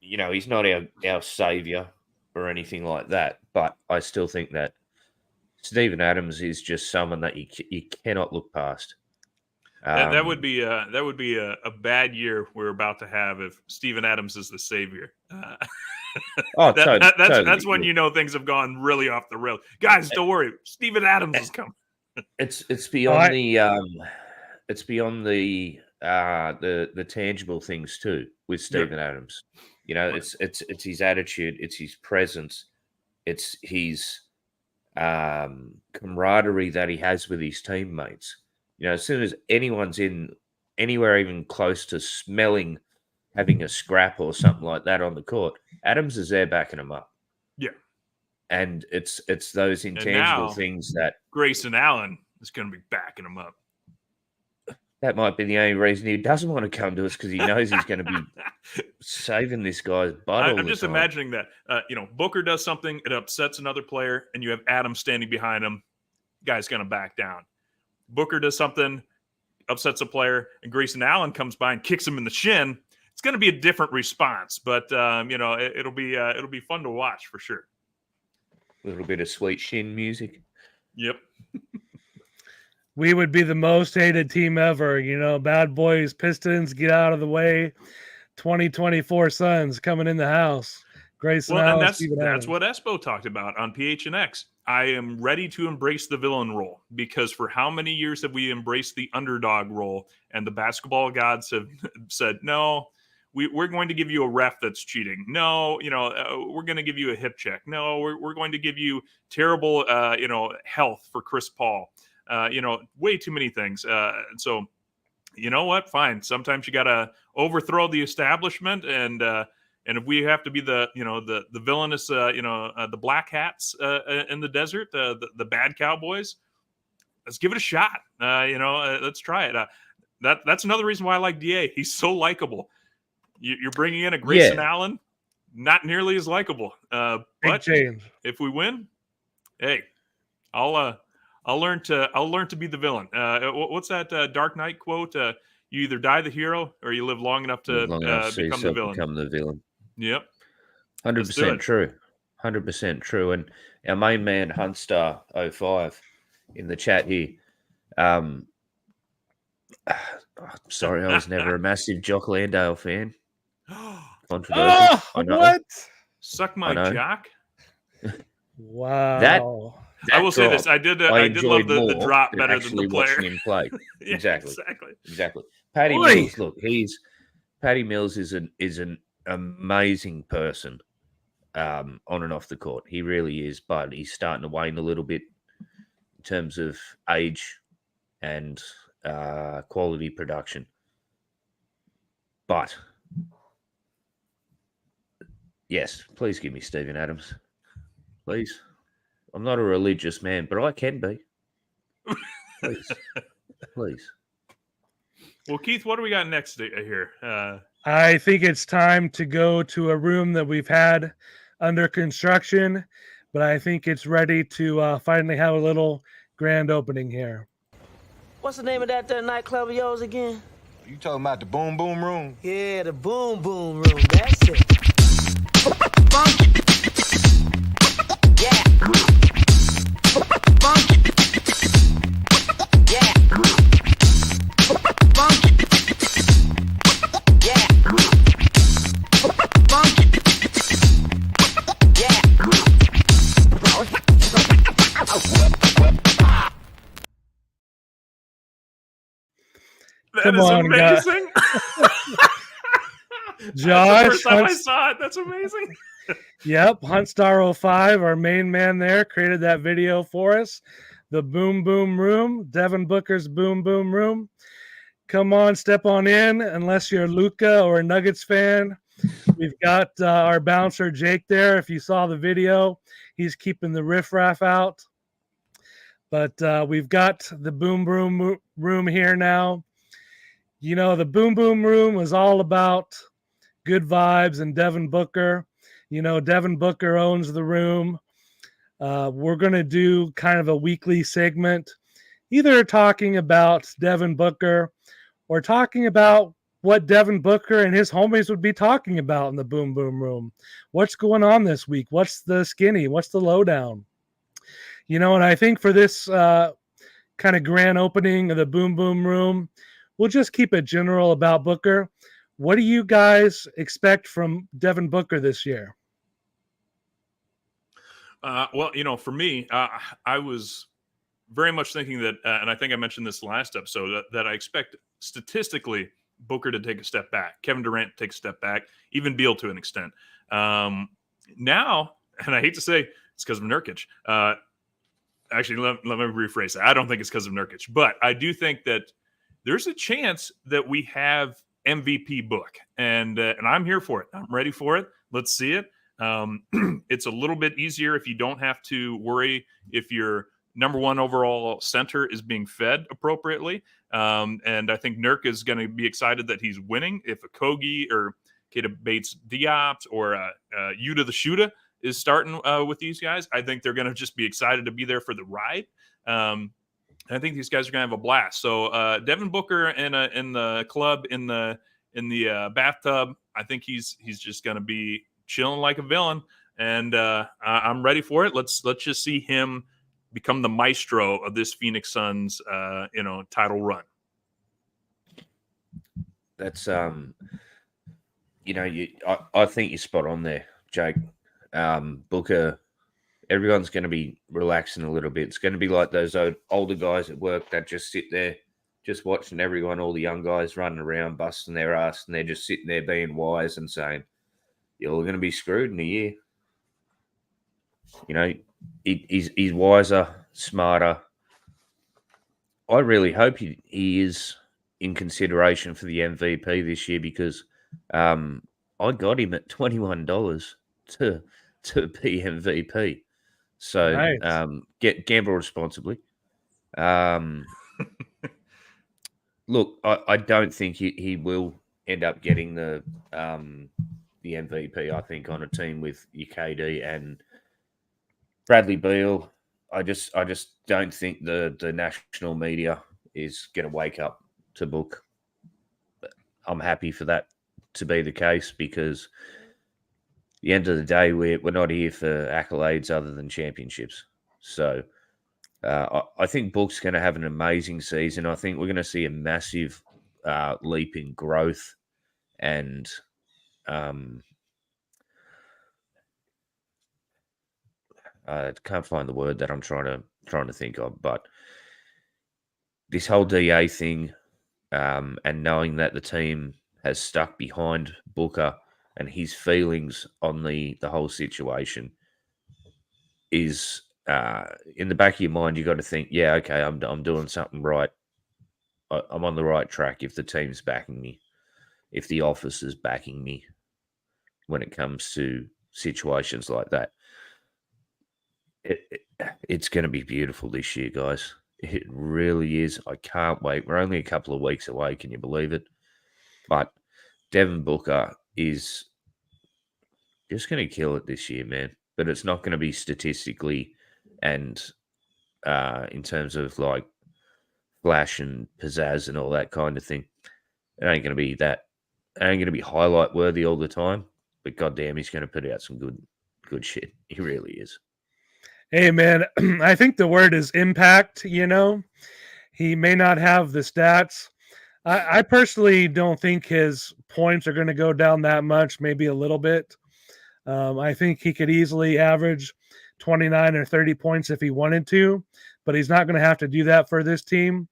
he's not our savior or anything like that, but I still think that Steven Adams is just someone that you cannot look past. That would be a bad year we're about to have if Steven Adams is the savior. That's when things have gone really off the rails. Guys, don't worry, Steven Adams is coming. It's beyond the tangible things too with Steven Adams. It's his attitude, it's his presence, it's his camaraderie that he has with his teammates. As soon as anyone's in anywhere even close to having a scrap or something like that on the court, Adams is there backing him up. Yeah. And it's those intangible things that Grayson Allen is going to be backing him up. That might be the only reason he doesn't want to come to us, because he knows he's going to be saving this guy's butt. I'm just imagining that. Booker does something, it upsets another player, and you have Adams standing behind him. Guy's going to back down. Booker does something, upsets a player, and Grayson Allen comes by and kicks him in the shin. It's going to be a different response, but it'll be fun to watch for sure. A little bit of sweet shin music. Yep. We would be the most hated team ever. Bad boys, Pistons, get out of the way. 2024 Suns coming in the house. Grayson Allen, that's what Espo talked about on PHNX. I am ready to embrace the villain role, because for how many years have we embraced the underdog role, and the basketball gods have said, no, we're going to give you a ref that's cheating. No, we're going to give you a hip check. No, we're going to give you terrible, health for Chris Paul. Way too many things. So, you know what? Fine. Sometimes you got to overthrow the establishment, and if we have to be the villainous, the black hats in the desert, the bad cowboys, let's give it a shot. Let's try it. That's another reason why I like DA. He's so likable. You're bringing in a Grayson Allen, not nearly as likable. But change. If we win, hey, I'll learn to be the villain. What's that Dark Knight quote? You either die the hero or you live long enough to become the villain. Become the villain. Yep. 100% true. 100% true. And our main man, Huntstar05, in the chat here. Sorry, I was never a massive Jock Landale fan. Controversial. What? Suck my jock. Wow. I will say this: I did love the drop better than the player. Him play. Yeah, Exactly. Patty Mills. Look, Patty Mills is an amazing person. on and off the court. He really is, but he's starting to wane a little bit in terms of age and quality production. But yes, please give me Steven Adams. Please. I'm not a religious man, but I can be. Please. Please. Well, Keith, what do we got next here? I think it's time to go to a room that we've had under construction, but I think it's ready to finally have a little grand opening here. What's the name of that nightclub of yours again? You talking about the Boom Boom Room? Yeah, the Boom Boom Room. That's it. Yeah. Yeah. That Come is on, guys. amazing. Josh, the first time I Hunt- saw it, that's amazing. Yep, Huntstar05, our main man there, created that video for us. The Boom Boom Room, Devin Booker's Boom Boom Room. Come on, step on in, unless you're a Luka or a Nuggets fan. We've got our bouncer, Jake, there. If you saw the video, he's keeping the riffraff out. But we've got the Boom Boom Room here now. You know, the Boom Boom Room was all about good vibes and Devin Booker. You know, Devin Booker owns the room. We're going to do kind of a weekly segment, either talking about Devin Booker or talking about what Devin Booker and his homies would be talking about in the Boom Boom Room. What's going on this week? What's the skinny? What's the lowdown? You know, and I think for this kind of grand opening of the Boom Boom Room, we'll just keep it general about Booker. What do you guys expect from Devin Booker this year? Well, you know, for me, I was very much thinking that, and I think I mentioned this last episode, that I expect statistically Booker to take a step back, Kevin Durant to take a step back, even Beal to an extent. Now, and I hate to say it's because of Nurkic. Actually, let me rephrase that. I don't think it's because of Nurkic, but I do think that there's a chance that we have MVP Book, and I'm here for it. I'm ready for it. Let's see it. It's a little bit easier if you don't have to worry if your number one overall center is being fed appropriately. And I think Nurk is going to be excited that he's winning. If a Kogi or Keita Bates-Diop or Yuta the Shooter is starting with these guys, I think they're going to just be excited to be there for the ride. I think these guys are going to have a blast. So Devin Booker in the club in the bathtub, I think he's just going to be chilling like a villain, and I'm ready for it. Let's just see him become the maestro of this Phoenix Suns title run. That's I think you're spot on there, Jake. Booker, everyone's going to be relaxing a little bit. It's going to be like those older guys at work that just sit there, just watching everyone, all the young guys running around, busting their ass, and they're just sitting there being wise and saying, "You're going to be screwed in a year." You know, he's wiser, smarter. I really hope he is in consideration for the MVP this year, because I got him at $21 to be MVP. So Nice. gamble responsibly. Look, I don't think he will end up getting the MVP. I think on a team with KD and Bradley Beal, I just don't think the national media is going to wake up to Book. I'm happy for that to be the case, because at the end of the day, we're not here for accolades other than championships. So I think Book's going to have an amazing season. I think we're going to see a massive leap in growth, and I can't find the word that I'm trying to think of, but this whole DA thing, and knowing that the team has stuck behind Booker and his feelings on the whole situation is in the back of your mind. You got to think, yeah, okay, I'm doing something right. I'm on the right track if the team's backing me, if the office is backing me when it comes to situations like that. It's going to be beautiful this year, guys. It really is. I can't wait. We're only a couple of weeks away. Can you believe it? But Devin Booker is just going to kill it this year, man. But it's not going to be statistically and in terms of like flash and pizzazz and all that kind of thing. It ain't going to be that. It ain't going to be highlight worthy all the time. But goddamn, he's going to put out some good shit. He really is. Hey, man, I think the word is impact, you know. He may not have the stats. I personally don't think his points are going to go down that much, maybe a little bit. I think he could easily average 29 or 30 points if he wanted to, but he's not going to have to do that for this team.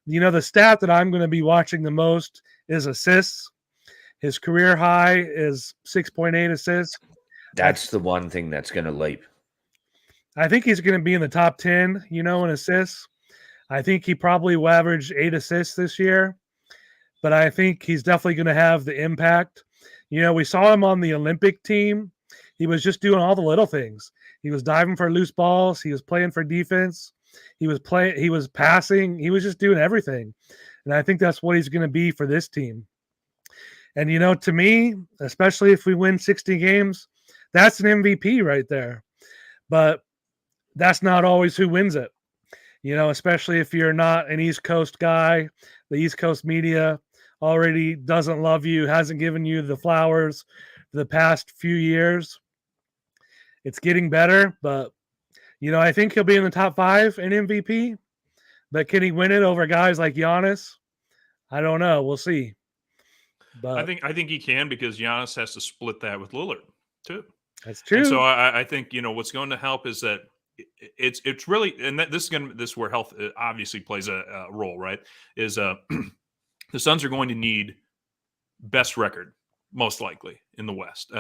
You know, the stat that I'm going to be watching the most is assists. His career high is 6.8 assists. That's the one thing that's going to leap. I think he's going to be in the top 10, you know, in assists. I think he probably will average 8 assists this year, but I think he's definitely going to have the impact. You know, we saw him on the Olympic team. He was just doing all the little things. He was diving for loose balls. He was playing for defense. He was passing. He was just doing everything. And I think that's what he's going to be for this team. And, you know, to me, especially if we win 60 games, that's an MVP right there. But that's not always who wins it, you know, especially if you're not an East Coast guy. The East Coast media already doesn't love you, hasn't given you the flowers for the past few years. It's getting better, but, you know, I think he'll be in the top 5 in MVP. But can he win it over guys like Giannis? I don't know. We'll see. But I think he can, because Giannis has to split that with Lillard too. That's true. And so I think, you know, what's going to help is that it's really, and this is where health obviously plays a role, right? Is the Suns are going to need best record, most likely, in the West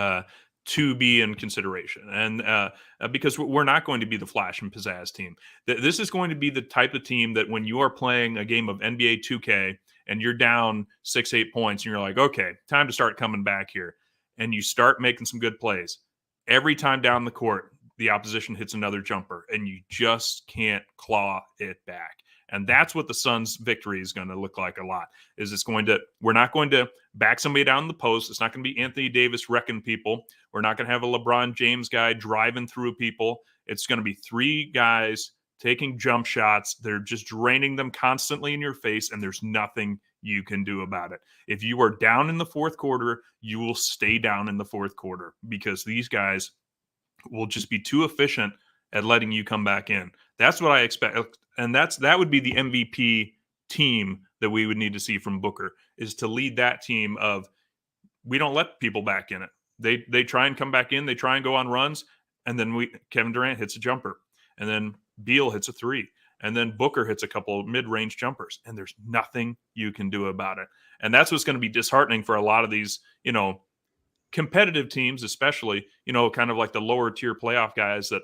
to be in consideration, and because we're not going to be the flash and pizzazz team. This is going to be the type of team that when you are playing a game of NBA 2K and you're down 6-8 points and you're like, okay, time to start coming back here, and you start making some good plays. Every time down the court, the opposition hits another jumper, and you just can't claw it back. And that's what the Suns' victory is going to look like a lot. We're not going to back somebody down the post. It's not going to be Anthony Davis wrecking people. We're not going to have a LeBron James guy driving through people. It's going to be 3 guys taking jump shots. They're just draining them constantly in your face, and there's nothing you can do about it. If you are down in the fourth quarter, you will stay down in the fourth quarter, because these guys will just be too efficient at letting you come back in. That's what I expect. And that would be the MVP team that we would need to see from Booker, is to lead that team of, we don't let people back in it. They try and come back in. They try and go on runs. And then Kevin Durant hits a jumper, and then Beal hits a 3, and then Booker hits a couple of mid-range jumpers, and there's nothing you can do about it. And that's what's going to be disheartening for a lot of these, you know, competitive teams, especially, you know, kind of like the lower tier playoff guys that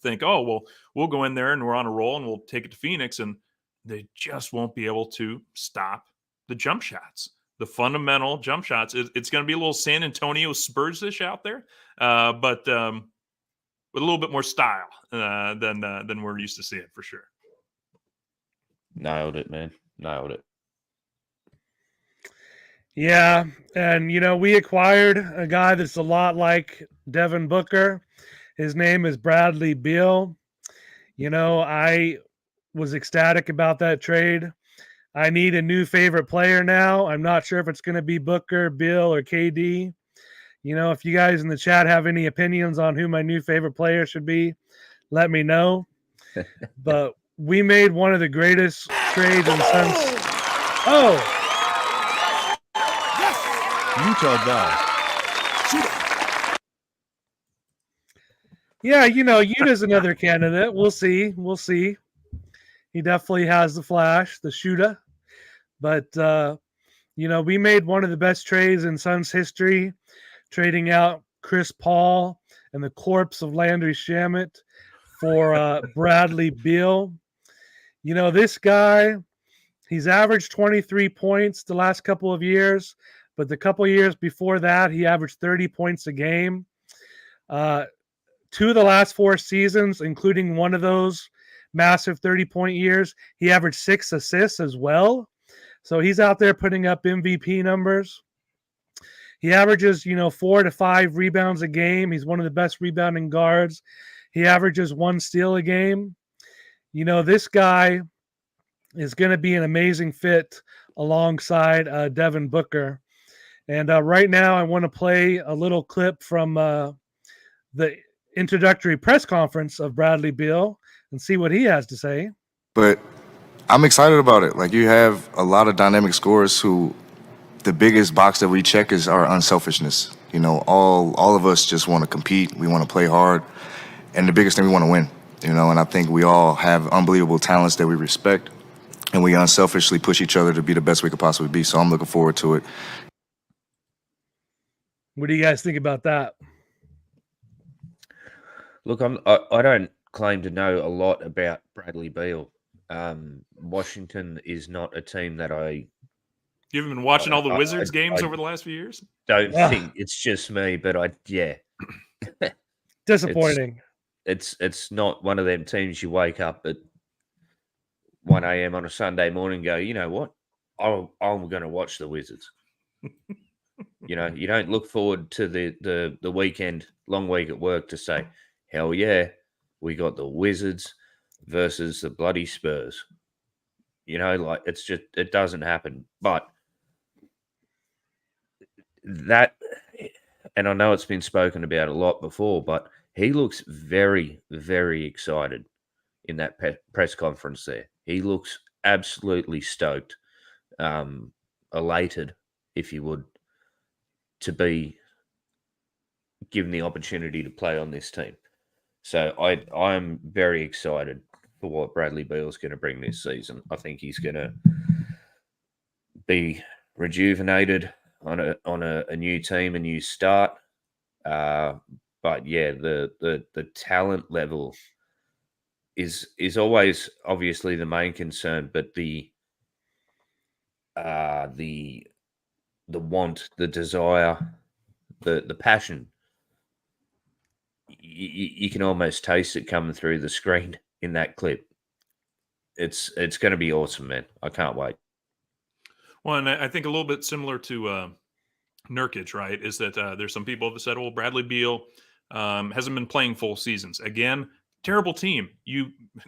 think, oh, well, we'll go in there and we're on a roll and we'll take it to Phoenix, and they just won't be able to stop the jump shots, the fundamental jump shots. It's going to be a little San Antonio Spurs-ish out there, but with a little bit more style than we're used to seeing, for sure. Nailed it, man. Nailed it. yeah, and, you know, we acquired a guy that's a lot like Devin Booker. His name is Bradley Beal. You know, I was ecstatic about that trade. I need a new favorite player now. I'm not sure if it's going to be Booker, Bill, or KD. You know, if you guys in the chat have any opinions on who my new favorite player should be, let me know. But we made one of the greatest trades in Suns. Oh! Utah guy. Yeah, you know, Utah's another candidate. We'll see. We'll see. He definitely has the flash, the shooter. But, you know, we made one of the best trades in Suns history. trading out Chris Paul and the corpse of Landry Shamet for Bradley Beal. You know, this guy, he's averaged 23 points the last couple of years, but the couple of years before that, he averaged 30 points a game. 2 of the last 4 seasons, including one of those massive 30-point years, he averaged 6 assists as well. So he's out there putting up MVP numbers. He averages, 4 to 5 rebounds a game. He's one of the best rebounding guards. He averages 1 steal a game. This guy is going to be an amazing fit alongside Devin Booker. And right now I want to play a little clip from the introductory press conference of Bradley Beal and see what he has to say. But I'm excited about it. Like, you have a lot of dynamic scorers who the biggest box that we check is our unselfishness. All of us just want to compete. We want to play hard. And the biggest thing, we want to win. And I think we all have unbelievable talents that we respect. And we unselfishly push each other to be the best we could possibly be. So I'm looking forward to it. What do you guys think about that? Look, I don't claim to know a lot about Bradley Beal. Washington is not a team that I You haven't been watching all the Wizards games over the last few years? don't think it's just me, but Disappointing. It's not one of them teams you wake up at 1 a.m. on a Sunday morning and go, you know what? I'm going to watch the Wizards. You don't look forward to the weekend, long week at work to say, hell yeah, we got the Wizards versus the bloody Spurs. It's just, it doesn't happen. But that, and I know it's been spoken about a lot before, but he looks very, very excited in that press conference there. He looks absolutely stoked, elated, if you would, to be given the opportunity to play on this team. So I'm very excited for what Bradley Beal's going to bring this season. I think he's going to be rejuvenated on a new team, a new start. But yeah, the talent level is always obviously the main concern, but the want, the desire, the passion, you can almost taste it coming through the screen in that clip. It's going to be awesome, man. I can't wait. Well, and I think a little bit similar to Nurkic, right, is that there's some people that said, well, Bradley Beal hasn't been playing full seasons. Again, terrible team.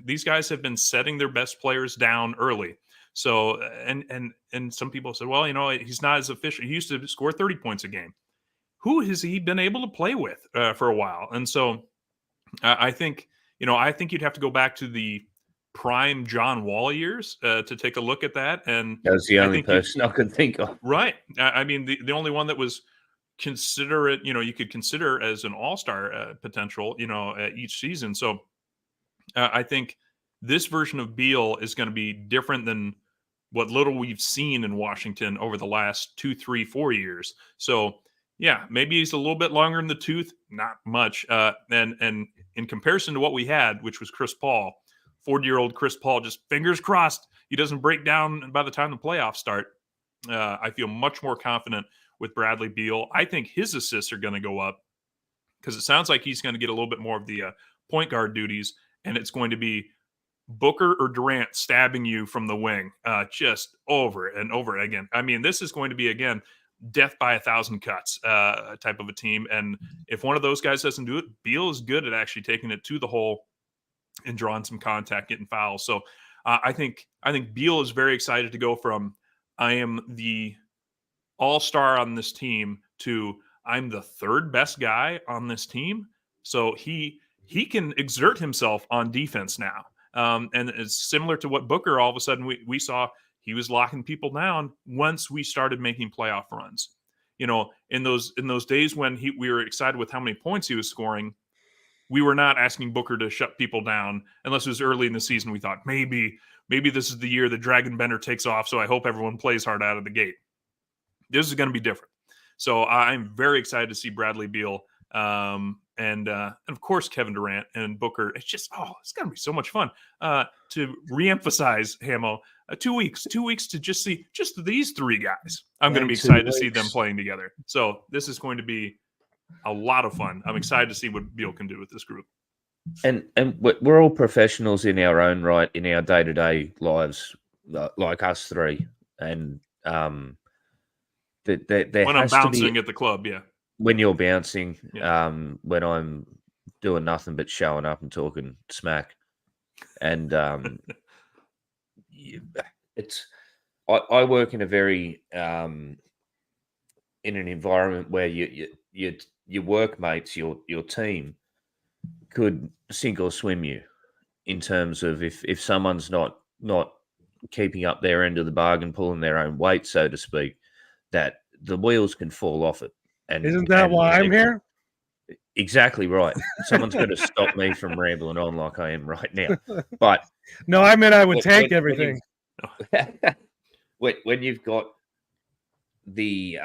These guys have been setting their best players down early. So, and some people said, well, he's not as efficient. He used to score 30 points a game. Who has he been able to play with for a while? And so I think you'd have to go back to the prime John Wall years to take a look at that. And that was the only person I could think of. Right. I mean, the only one that was considerate, you could consider as an all-star potential, each season. So I think this version of Beal is going to be different than what little we've seen in Washington over the last 2, 3, 4 years. So yeah, maybe he's a little bit longer in the tooth, not much. And in comparison to what we had, which was Chris Paul, 40-year-old Chris Paul, just fingers crossed he doesn't break down by the time the playoffs start. I feel much more confident with Bradley Beal. I think his assists are going to go up because it sounds like he's going to get a little bit more of the point guard duties, and it's going to be Booker or Durant stabbing you from the wing just over and over again. I mean, this is going to be, again, death by 1,000 cuts type of a team. And if one of those guys doesn't do it, Beal is good at actually taking it to the hole and drawing some contact, getting fouls. So I think Beal is very excited to go from I am the all-star on this team to I'm the third best guy on this team. So he can exert himself on defense now. And it's similar to what Booker, all of a sudden we saw. He was locking people down once we started making playoff runs. In those days when we were excited with how many points he was scoring, we were not asking Booker to shut people down unless it was early in the season. We thought maybe this is the year the Dragon Bender takes off, so I hope everyone plays hard out of the gate. This is going to be different. So I'm very excited to see Bradley Beal and of course Kevin Durant and Booker. It's just it's gonna be so much fun to reemphasize Hamo. 2 weeks to just see just these three guys. I'm going to be 2 excited to see them weeks. playing together. So this is going to be a lot of fun. I'm excited to see what Beal can do with this group. And we're all professionals in our own right, in our day-to-day lives, like us three. And there When I'm has to bouncing be, at the club, yeah. when you're bouncing, Yeah. when I'm doing nothing but showing up and talking smack. And it's I work in a very in an environment where your workmates, your team could sink or swim you in terms of if someone's not keeping up their end of the bargain, pulling their own weight, so to speak, that the wheels can fall off it. And Isn't that why I'm here? Exactly right. Someone's got to stop me from rambling on like I am right now. But No, I meant I would when- take when everything. when you've got the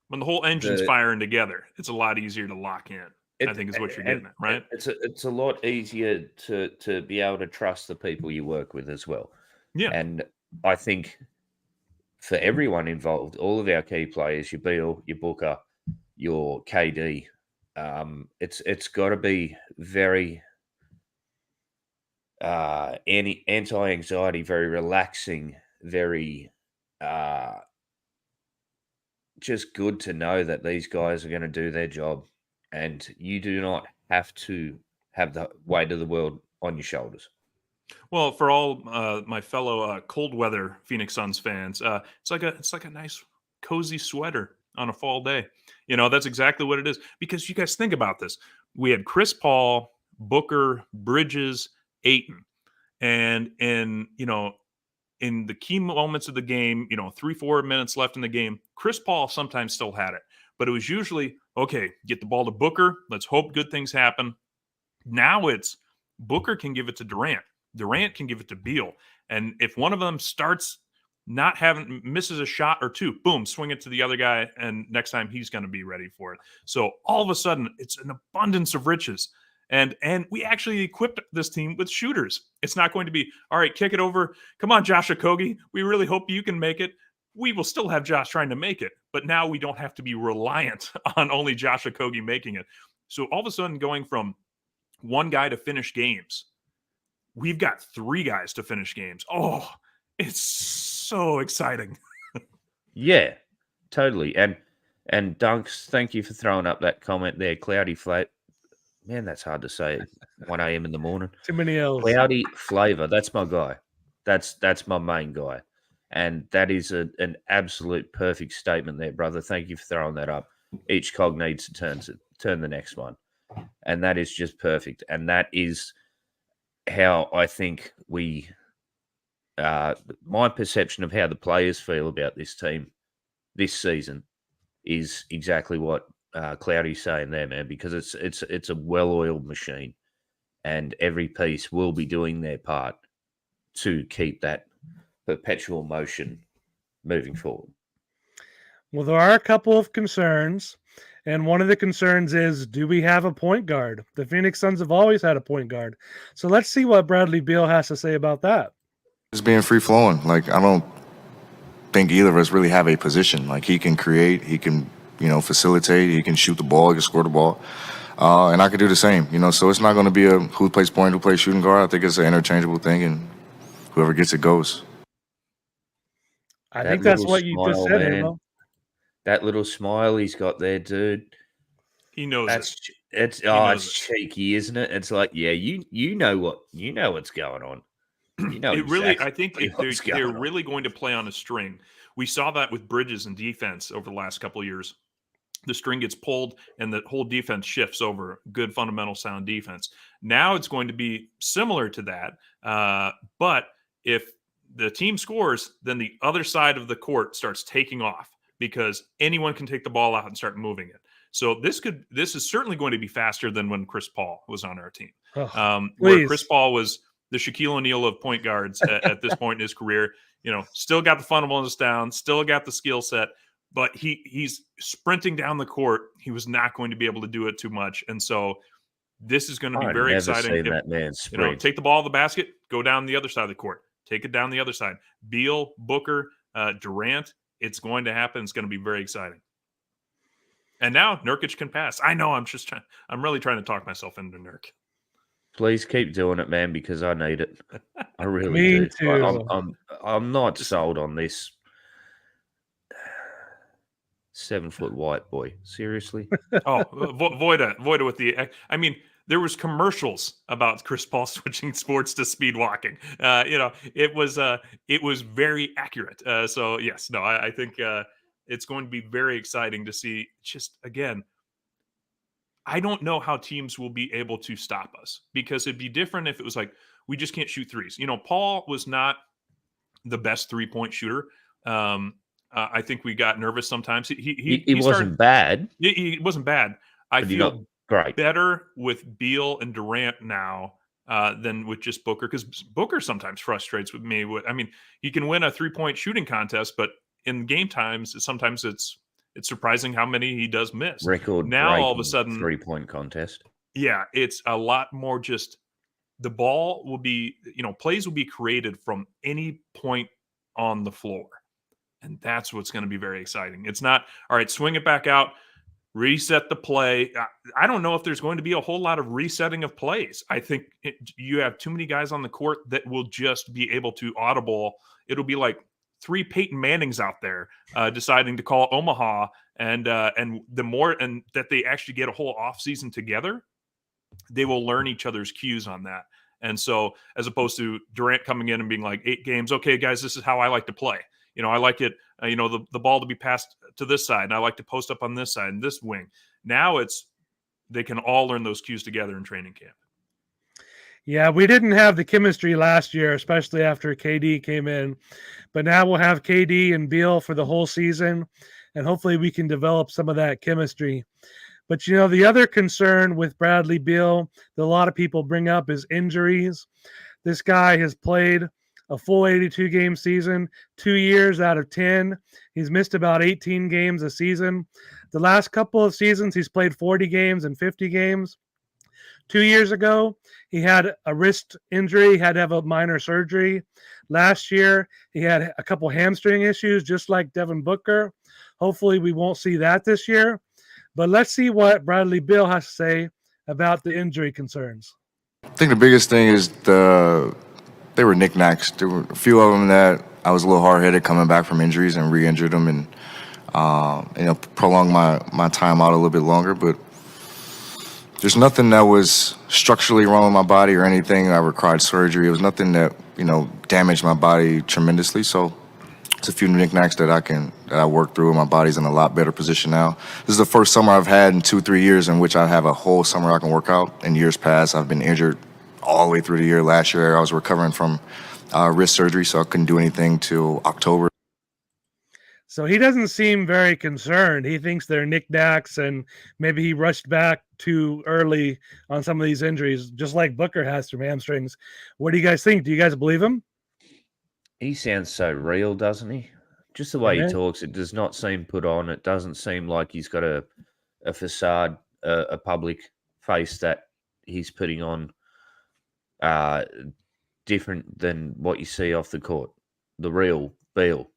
When the whole engine's The- firing together, it's a lot easier to lock in. I think is what you're getting at, right? It's a lot easier to be able to trust the people you work with as well. Yeah. And I think for everyone involved, all of our key players, your Beal, your Booker, your KD, it's got to be very anti-anxiety, very relaxing, very just good to know that these guys are going to do their job, and you do not have to have the weight of the world on your shoulders. Well, for all my fellow cold weather Phoenix Suns fans, it's like a nice cozy sweater on a fall day. You know, that's exactly what it is. Because you guys think about this: we had Chris Paul, Booker, Bridges, Ayton, and in the key moments of the game, 3-4 minutes left in the game, Chris Paul sometimes still had it, but it was usually okay. Get the ball to Booker. Let's hope good things happen. Now it's Booker can give it to Durant. Durant can give it to Beal. And if one of them starts misses a shot or two, boom, swing it to the other guy. And next time he's going to be ready for it. So all of a sudden it's an abundance of riches. And we actually equipped this team with shooters. It's not going to be, all right, kick it over. Come on, Josh Okogie. We really hope you can make it. We will still have Josh trying to make it. But now we don't have to be reliant on only Josh Okogie making it. So all of a sudden going from one guy to finish games, we've got three guys to finish games. Oh, it's so exciting. Yeah, totally. And Dunks, thank you for throwing up that comment there. Cloudy flat. Man, that's hard to say at 1 a.m. in the morning. Too many L's. Cloudy flavor. That's my guy. That's my main guy. And that is an absolute perfect statement there, brother. Thank you for throwing that up. Each cog needs to turn the next one. And that is just perfect. And that is how I think my perception of how the players feel about this team this season is exactly what Cloudy's saying there, man, because it's a well-oiled machine, and every piece will be doing their part to keep that perpetual motion moving forward. Well, there are a couple of concerns, and one of the concerns is, do we have a point guard? The Phoenix Suns have always had a point guard. So let's see what Bradley Beal has to say about that. Just being free flowing. Like, I don't think either of us really have a position. Like, he can create, he can, facilitate, he can shoot the ball, he can score the ball. And I could do the same, so it's not going to be a who plays point, who plays shooting guard. I think it's an interchangeable thing, and whoever gets it goes. I think that's what you just said, man. Halo. That little smile he's got there, dude. He knows it's knows cheeky, isn't it? It's like, yeah, you know what's going on. I think what's they're going on. really going to play on a string. We saw that with Bridges and defense over the last couple of years. The string gets pulled and the whole defense shifts over. Good, fundamental, sound defense. Now it's going to be similar to that. But if the team scores, then the other side of the court starts taking off because anyone can take the ball out and start moving it. So this is certainly going to be faster than when Chris Paul was on our team. Where Chris Paul was the Shaquille O'Neal of point guards at this point in his career. Still got the fundamentals down, still got the skill set. but he's sprinting down the court. He was not going to be able to do it too much. And so this is going to be I've very never exciting. seen that man sprint. Take the ball in the basket, go down the other side of the court, take it down the other side. Beal, Booker, Durant, it's going to happen. It's going to be very exciting. And now Nurkic can pass. I know. I'm really trying to talk myself into Nurk. Please keep doing it, man, because I need it. I really Me do. too. I'm not sold on this 7-foot white boy. Seriously? Oh, Voida with the. I mean, there was commercials about Chris Paul switching sports to speed walking. It was very accurate. So yes, no, I think it's going to be very exciting to see. Just again, I don't know how teams will be able to stop us, because it'd be different if it was like we just can't shoot threes. Paul was not the best 3-point shooter. I think we got nervous sometimes. He wasn't bad. He wasn't bad. I But feel great. better with Beal and Durant now than with just Booker, because Booker sometimes frustrates with me. I mean, he can win a 3-point shooting contest, but in game times, sometimes it's surprising how many he does miss. Record now all of a sudden 3-point contest. Yeah, it's a lot more just the ball will be, plays will be created from any point on the floor. And that's what's going to be very exciting. It's not, all right, swing it back out, reset the play. I don't know if there's going to be a whole lot of resetting of plays. I think you have too many guys on the court that will just be able to audible. It'll be like 3 Peyton Mannings out there deciding to call Omaha, and the more and that they actually get a whole offseason together, they will learn each other's cues on that. And so as opposed to Durant coming in and being like 8 games, okay, guys, this is how I like to play. I like it, the ball to be passed to this side, and I like to post up on this side and this wing. Now they can all learn those cues together in training camp. Yeah, we didn't have the chemistry last year, especially after KD came in. But now we'll have KD and Beal for the whole season, and hopefully we can develop some of that chemistry. But, the other concern with Bradley Beal that a lot of people bring up is injuries. This guy has played a full 82-game season, 2 years out of 10. He's missed about 18 games a season. The last couple of seasons, he's played 40 games and 50 games. 2 years ago, he had a wrist injury, had to have a minor surgery. Last year, he had a couple hamstring issues, just like Devin Booker. Hopefully, we won't see that this year. But let's see what Bradley Beal has to say about the injury concerns. I think the biggest thing is they were knickknacks. There were a few of them that I was a little hard-headed coming back from injuries and re-injured them and prolonged my time out a little bit longer. But there's nothing that was structurally wrong with my body or anything that required surgery. It was nothing that damaged my body tremendously. So it's a few knickknacks that I work through. My body's in a lot better position now. This is the first summer I've had in 2-3 years in which I have a whole summer I can work out. In years past, I've been injured all the way through the year. Last year, I was recovering from wrist surgery, so I couldn't do anything till October. So he doesn't seem very concerned. He thinks they're knickknacks, and maybe he rushed back too early on some of these injuries, just like Booker has from hamstrings. What do you guys think? Do you guys believe him? He sounds so real, doesn't he? Just the way he talks, it does not seem put on. It doesn't seem like he's got a facade, a public face that he's putting on different than what you see off the court. The real Beal,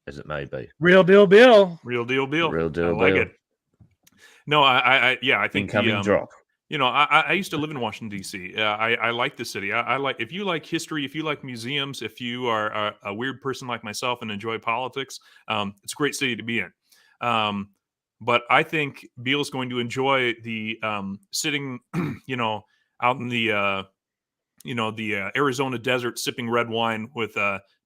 as it may be. Real deal Bill. Real deal Bill. Real deal I like Bill. it. No, I think Incoming drop. I used to live in Washington, D.C. I like the city. I like, if you like history, if you like museums, if you are a weird person like myself and enjoy politics, it's a great city to be in. But I think Beal's going to enjoy the sitting, out in the, the Arizona desert, sipping red wine with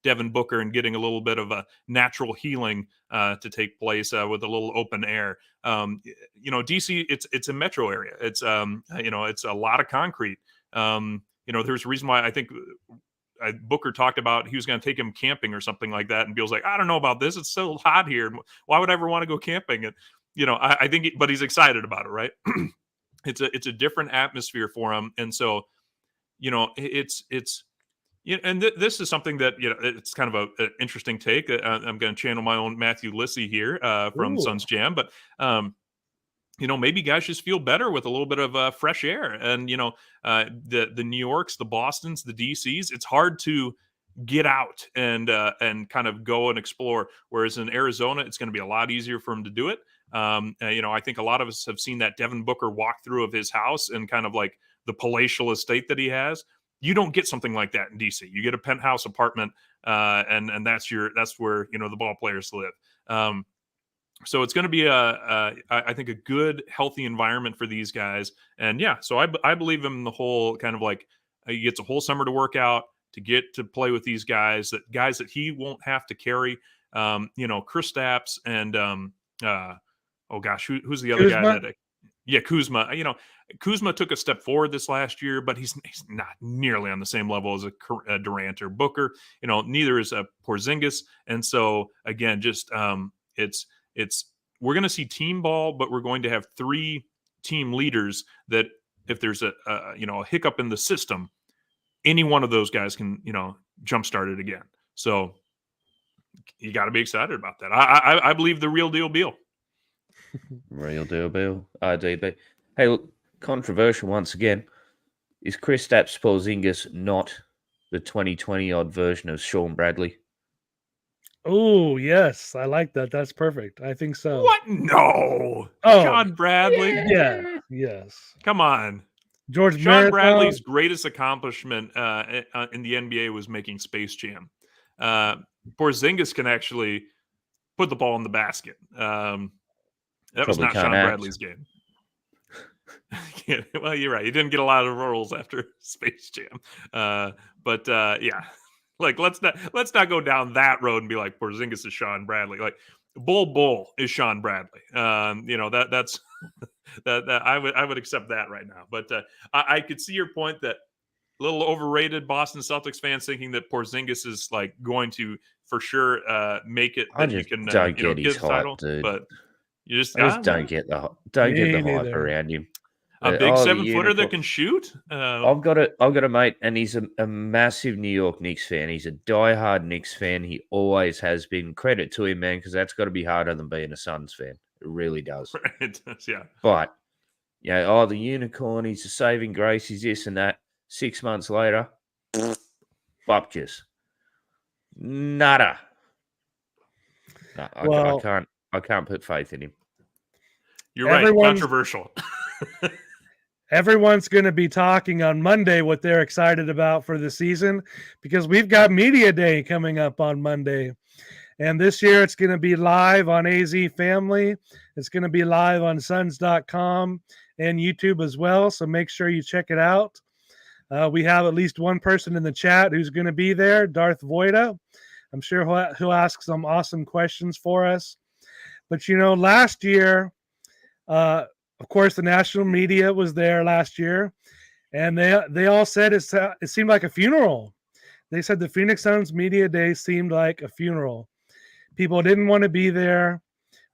Devin Booker and getting a little bit of a natural healing to take place with a little open air. DC, it's a metro area. It's it's a lot of concrete. There's a reason why I think Booker talked about he was going to take him camping or something like that, and Beal's like, I don't know about this. It's so hot here. Why would I ever want to go camping? And I think, but he's excited about it, right? It's a different atmosphere for him, and so it's And this is something that, it's kind of an interesting take. I'm going to channel my own Matthew Lissy here from Ooh. Suns Jam, but maybe guys just feel better with a little bit of fresh air. And the New Yorks, the Bostons, the DCs, it's hard to get out and kind of go and explore. Whereas in Arizona, it's going to be a lot easier for him to do it. I think a lot of us have seen that Devin Booker walkthrough of his house and kind of like the palatial estate that he has. You don't get something like that in DC. You get a penthouse apartment, and that's where the ball players live. So it's going to be I think a good, healthy environment for these guys. And yeah, so I believe him in the whole kind of like he gets a whole summer to work out, to get to play with these guys that he won't have to carry. Kristaps and oh gosh, who's the other guy that? Yeah, Kuzma. Kuzma took a step forward this last year, but he's not nearly on the same level as a Durant or Booker. Neither is a Porzingis. And so again, just it's we're going to see team ball, but we're going to have 3 team leaders that if there's a hiccup in the system, any one of those guys can jumpstart it again. So you got to be excited about that. I believe the real deal Beal. Real deal, Bill. RDB. Hey, look, controversial once again. Is Kristaps Porzingis not the 2020-odd version of Sean Bradley? Oh, yes. I like that. That's perfect. I think so. What? No. Oh. Sean Bradley? Yeah. Yes. Come on. George Sean Marathon. Bradley's greatest accomplishment in the NBA was making Space Jam. Porzingis can actually put the ball in the basket. That was not Sean Bradley's game. Well, you're right. He didn't get a lot of roles after Space Jam. But yeah, like let's not go down that road and be like Porzingis is Sean Bradley. Like Bull is Sean Bradley. That's that I would accept that right now. But I could see your point that a little overrated Boston Celtics fans thinking that Porzingis is like going to for sure make it. I just don't get his hype, dude. But you just don't get the hype around him. A big 7-footer that can shoot. I've got a mate, and he's a massive New York Knicks fan. He's a diehard Knicks fan. He always has been. Credit to him, man, because that's got to be harder than being a Suns fan. It really does. It does, yeah. But the unicorn. He's a saving grace. He's this and that. 6 months later, bupkis. Nada. No, I can't put faith in him. You're right. Controversial. Everyone's going to be talking on Monday what they're excited about for the season because we've got Media Day coming up on Monday. And this year it's going to be live on AZ Family. It's going to be live on Suns.com and YouTube as well. So make sure you check it out. We have at least one person in the chat who's going to be there, Darth Voida. I'm sure he'll ask some awesome questions for us. But, last year, of course, the national media was there last year, and they all said it seemed like a funeral. They said the Phoenix Suns Media Day seemed like a funeral. People didn't want to be there.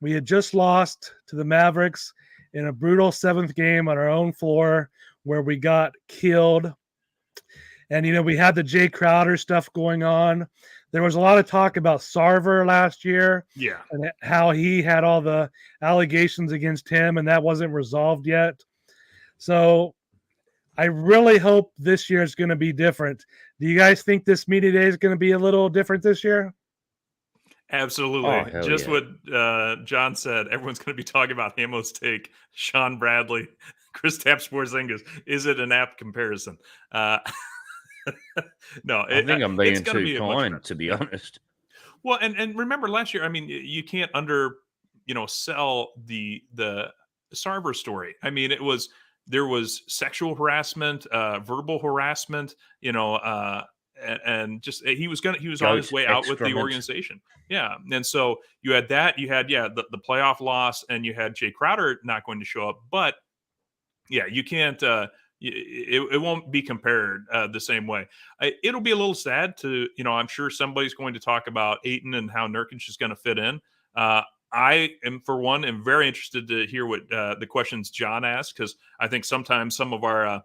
We had just lost to the Mavericks in a brutal 7th game on our own floor where we got killed. And, we had the Jay Crowder stuff going on. There was a lot of talk about Sarver last year. Yeah. And how he had all the allegations against him, and that wasn't resolved yet. So I really hope this year is going to be different. Do you guys think this media day is going to be a little different this year? Absolutely. Just what John said. Everyone's going to be talking about Hamo's take, Sean Bradley, Kristaps Porzingis. Is it an apt comparison? No, I think I'm being too kind, to be honest. Well, and remember last year, I mean, you can't sell the Sarver story. I mean, there was sexual harassment, verbal harassment, and just he was on his way out with the organization. Yeah. And so you had that, the playoff loss, and you had Jay Crowder not going to show up, but yeah, you can't, it won't be compared the same way. It'll be a little sad to, I'm sure somebody's going to talk about Ayton and how Nurkic is going to fit in. I am, for one, very interested to hear what the questions John asked, because I think sometimes some of our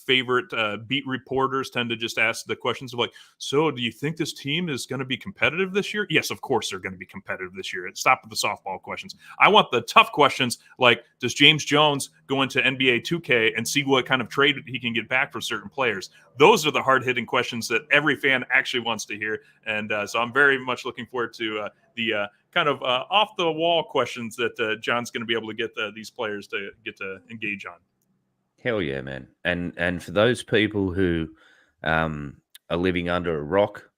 favorite beat reporters tend to just ask the questions of like, so do you think this team is going to be competitive this year? Yes, of course they're going to be competitive this year. Stop with the softball questions. I want the tough questions like, does James Jones go into NBA 2K and see what kind of trade he can get back for certain players? Those are the hard-hitting questions that every fan actually wants to hear. And so I'm very much looking forward to the kind of off-the-wall questions that John's going to be able to get these players to get to engage on. Hell yeah, man. And for those people who are living under a rock,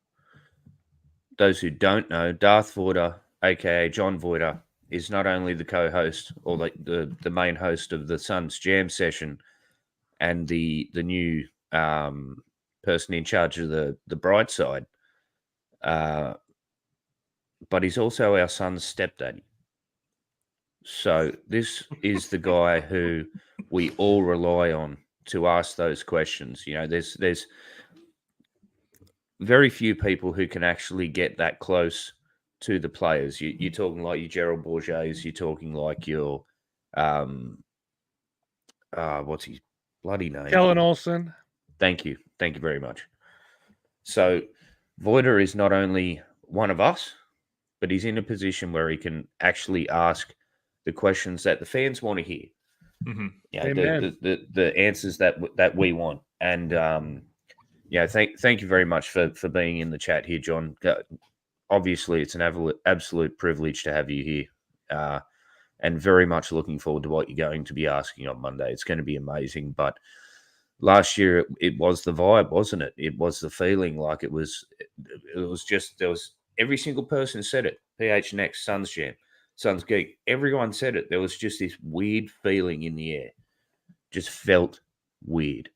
those who don't know, Darth Vader, aka John Vader, is not only the co-host or like the main host of the Suns Jam session and the new person in charge of the bright side, but he's also our son's stepdaddy. So this is the guy who we all rely on to ask those questions. You know, there's very few people who can actually get that close to the players. You're talking like your Gerald Bourget's, you're talking like your what's his bloody name? Kellen Olson. Thank you very much. So Voider is not only one of us, but he's in a position where he can actually ask the questions that the fans want to hear. Mm-hmm. Yeah, the answers that we want. And thank you very much for being in the chat here, John. Obviously, it's an absolute privilege to have you here, and very much looking forward to what you're going to be asking on Monday. It's going to be amazing. But last year, it was the vibe, wasn't it? It was the feeling like it was just, there was every single person said it. PH Next, Suns Jam, Suns Geek, everyone said it. There was just this weird feeling in the air. Just felt weird.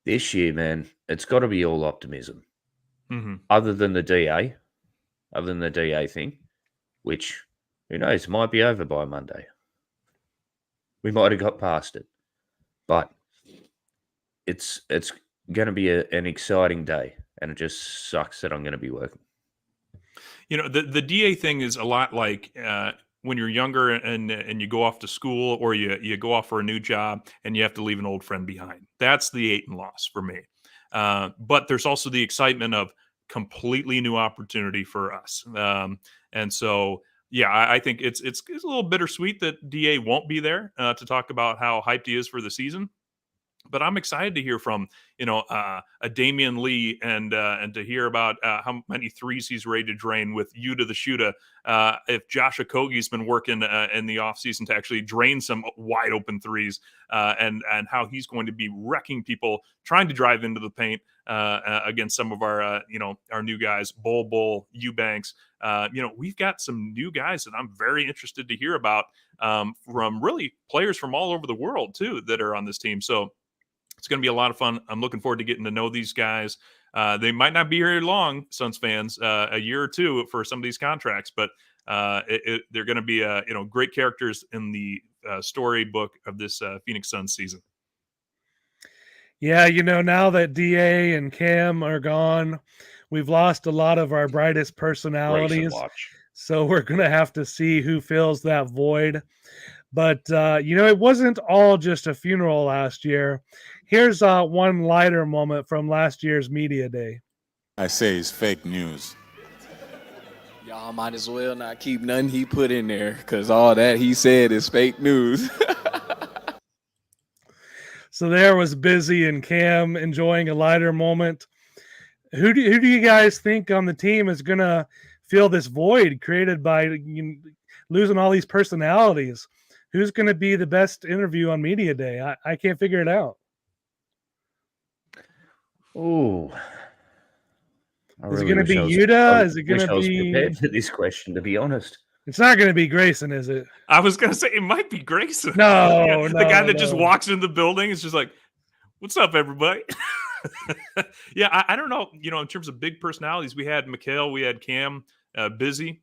This year, man, it's got to be all optimism. Mm-hmm. Other than the DA thing, which, who knows, might be over by Monday. We might have got past it. But it's going to be an exciting day, and it just sucks that I'm going to be working. You know, the DA thing is a lot like when you're younger and you go off to school, or you go off for a new job and you have to leave an old friend behind. That's the Ayton loss for me. But there's also the excitement of completely new opportunity for us. And so, yeah, I think it's a little bittersweet that DA won't be there to talk about how hyped he is for the season. But I'm excited to hear from, a Damian Lee and to hear about how many threes he's ready to drain with Yuta the Shooter. If Josh Okogie's been working in the offseason to actually drain some wide open threes, and how he's going to be wrecking people trying to drive into the paint against some of our our new guys, Bol, Eubanks. We've got some new guys that I'm very interested to hear about from really players from all over the world too that are on this team. So it's going to be a lot of fun. I'm looking forward to getting to know these guys. They might not be here long, Suns fans, a year or two for some of these contracts, but they're going to be great characters in the storybook of this Phoenix Suns season. Yeah, now that DA and Cam are gone, we've lost a lot of our brightest personalities. So we're going to have to see who fills that void. But, it wasn't all just a funeral last year. Here's one lighter moment from last year's media day. I say it's fake news. Y'all might as well not keep nothing he put in there, because all that he said is fake news. So there was Busy and Cam enjoying a lighter moment. Who do you guys think on the team is going to fill this void created by losing all these personalities? Who's going to be the best interview on media day? I can't figure it out. Oh, is it going to be Yuta? Is it going to be? I was prepared for this question, to be honest. It's not going to be Grayson, is it? I was going to say it might be Grayson. No, the guy that just walks into the building is just like, "What's up, everybody?" Yeah, I don't know. In terms of big personalities, we had Mikhail, we had Cam, Busy.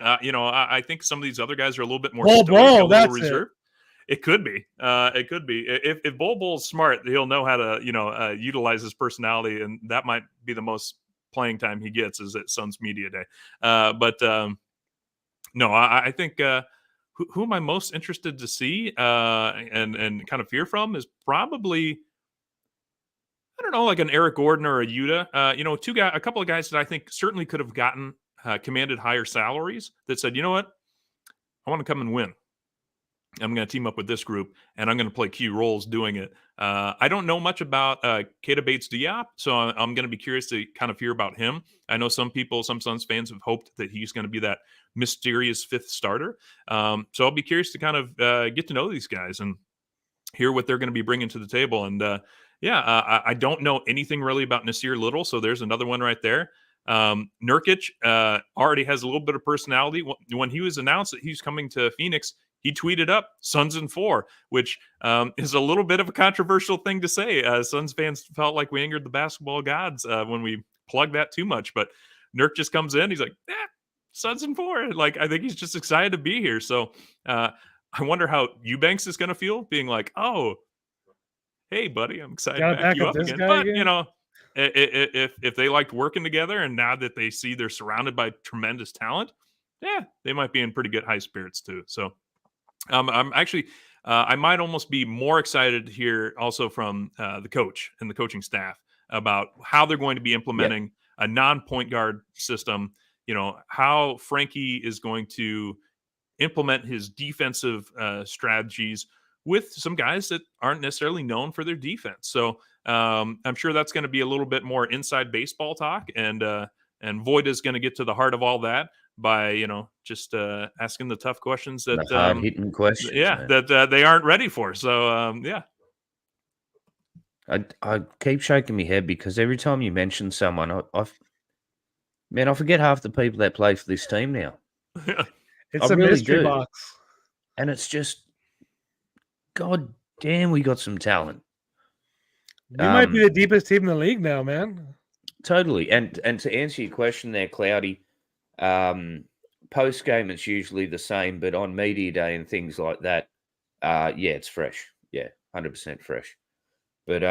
I think some of these other guys are a little bit more stoic, a little reserved. It could be. It could be. If Bol's smart, he'll know how to, utilize his personality, and that might be the most playing time he gets is at Suns Media Day. No, I think who am I most interested to see and kind of fear from is probably, I don't know, like an Eric Gordon or a Yuta. A couple of guys that I think certainly could have commanded higher salaries that said, you know what, I want to come and win. I'm going to team up with this group, and I'm going to play key roles doing it. I don't know much about Keita Bates-Diop, so I'm going to be curious to kind of hear about him. I know some Suns fans have hoped that he's going to be that mysterious fifth starter. So I'll be curious to kind of get to know these guys and hear what they're going to be bringing to the table. And I don't know anything really about Nasir Little, so there's another one right there. Nurkic already has a little bit of personality. When he was announced that he's coming to Phoenix, he tweeted up Suns in 4, which is a little bit of a controversial thing to say. Suns fans felt like we angered the basketball gods when we plugged that too much. But Nurk just comes in. He's like, Suns in 4. Like, I think he's just excited to be here. So I wonder how Eubanks is going to feel being like, oh, hey, buddy, I'm excited to back you up again. But, if they liked working together and now that they see they're surrounded by tremendous talent, they might be in pretty good high spirits too. So I'm actually, I might almost be more excited to hear also from the coach and the coaching staff about how they're going to be implementing a non-point guard system. How Frankie is going to implement his defensive strategies with some guys that aren't necessarily known for their defense. So I'm sure that's going to be a little bit more inside baseball talk, and Void is going to get to the heart of all that by just asking the tough questions that the hard-hitting questions, that they aren't ready for. So I keep shaking my head because every time you mention someone, I forget half the people that play for this team now. It's a mystery box, and it's just, god damn, we got some talent. We might be the deepest team in the league now, man. Totally. And to answer your question there, Cloudy, post game it's usually the same, but on media day and things like that, it's fresh. 100% fresh. But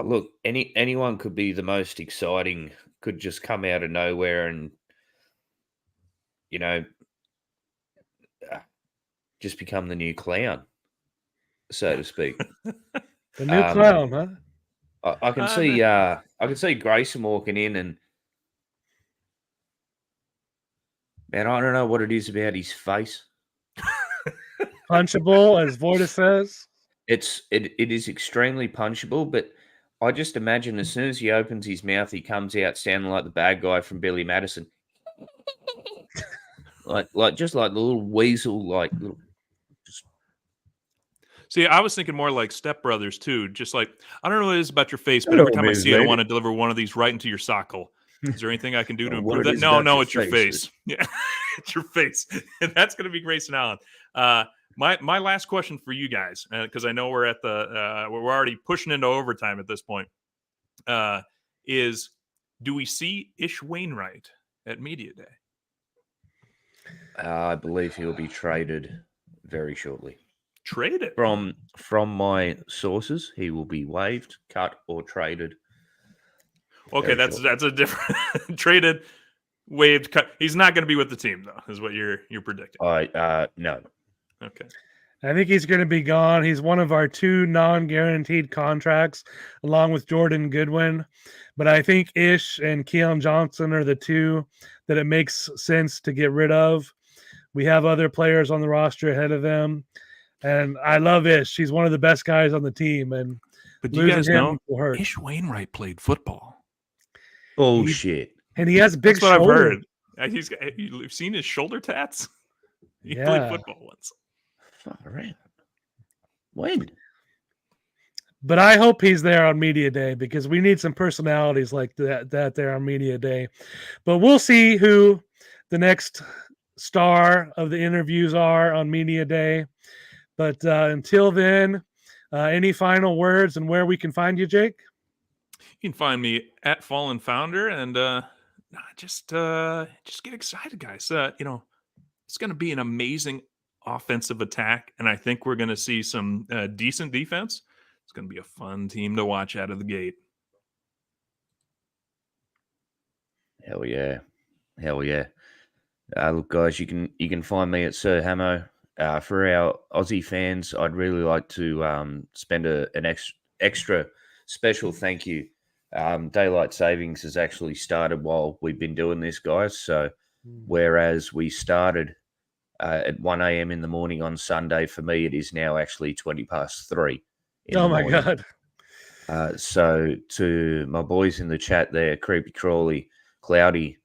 look, anyone could be the most exciting, could just come out of nowhere and just become the new clown, so to speak. The new clown, huh? I can see Grayson walking in, and man, I don't know what it is about his face. Punchable, as Voida says. It is extremely punchable, but I just imagine as soon as he opens his mouth, he comes out sounding like the bad guy from Billy Madison. like just like the little weasel, like little. See, I was thinking more like Step Brothers too. Just like, I don't know what it is about your face, but every time I see it, I want to deliver one of these right into your sock hole. Is there anything I can do to improve that? No, it's your face. Yeah, it's your face, and that's going to be Grayson Allen. My last question for you guys, because I know we're at we're already pushing into overtime at this point, is do we see Ish Wainwright at Media Day? I believe he'll be traded very shortly. Traded? From my sources, he will be waived, cut, or traded. Okay, that's a different traded, waived, cut. He's not going to be with the team though, is what you're predicting. No. Okay. I think he's going to be gone. He's one of our 2 non-guaranteed contracts, along with Jordan Goodwin. But I think Ish and Keon Johnson are the 2 that it makes sense to get rid of. We have other players on the roster ahead of them. And I love Ish. He's one of the best guys on the team. But do you guys know Ish Wainwright played football? Bullshit. And he has big shoulders. What I've heard. You've seen his shoulder tats? He Yeah. played football once. Far out. When? But I hope he's there on Media Day because we need some personalities like that there on Media Day. But we'll see who the next star of the interviews are on Media Day. But until then, any final words and where we can find you, Jake? You can find me at Fallen Founder, and just get excited, guys. It's going to be an amazing offensive attack, and I think we're going to see some decent defense. It's going to be a fun team to watch out of the gate. Hell yeah. Look, guys, you can find me at Sir Hamo. For our Aussie fans, I'd really like to spend an extra special thank you. Daylight savings has actually started while we've been doing this, guys. So, whereas we started at 1 a.m. in the morning on Sunday, for me, it is now actually 3:20 in Oh the my morning. God. So, to my boys in the chat there, Creepy Crawley, Cloudy,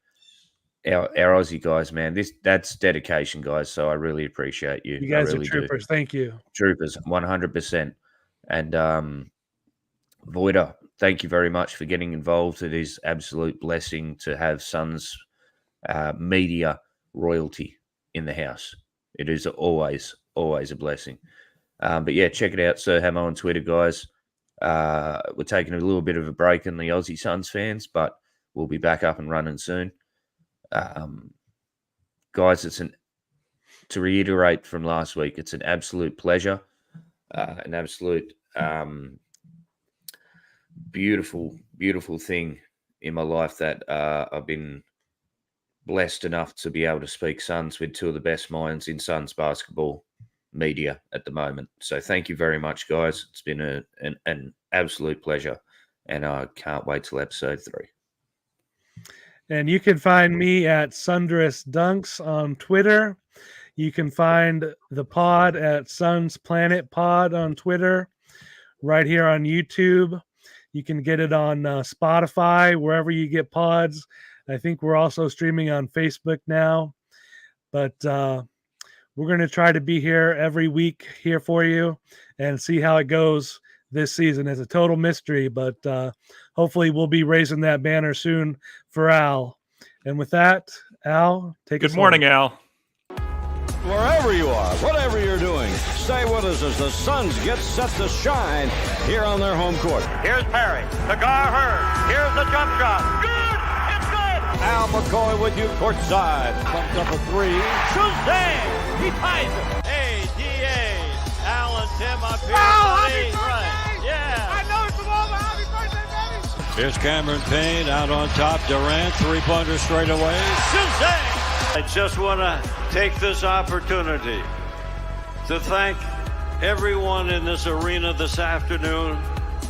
our Aussie guys, man, that's dedication, guys. So I really appreciate you. You guys I really are troopers. do. Thank you. Troopers, 100%. And Voida, thank you very much for getting involved. It is absolute blessing to have Suns media royalty in the house. It is always a blessing. But yeah, check it out, Sir Hamo on Twitter, guys. We're taking a little bit of a break in the Aussie Suns fans, but we'll be back up and running soon. Guys, to reiterate from last week, it's an absolute pleasure, an absolute beautiful thing in my life that I've been blessed enough to be able to speak Suns with two of the best minds in Suns basketball media at the moment. So thank you very much, guys. It's been an absolute pleasure, and I can't wait till episode 3. And you can find me at Sundress Dunks on Twitter. You can find the pod at Suns Planet Pod on Twitter, right here on YouTube. You can get it on Spotify, wherever you get pods. I think we're also streaming on Facebook now. But we're going to try to be here every week here for you and see how it goes this season. It's a total mystery, but hopefully we'll be raising that banner soon for Al. And with that, Al, take us Good morning, home. Al. Wherever you are, whatever you're doing, stay with us as the Suns get set to shine here on their home court. Here's Perry. The guy hurt. Here's the jump shot. Good. It's good. Al McCoy with you courtside. Pumped up a 3. Shazam! He ties it. Hey, D.A. Al and Tim up here. happy Right. Yeah. I know it's from all the happy birthday, baby. Here's Cameron Payne out on top. Durant, 3-pointer straight away. Shazam! I just want to take this opportunity to thank everyone in this arena this afternoon,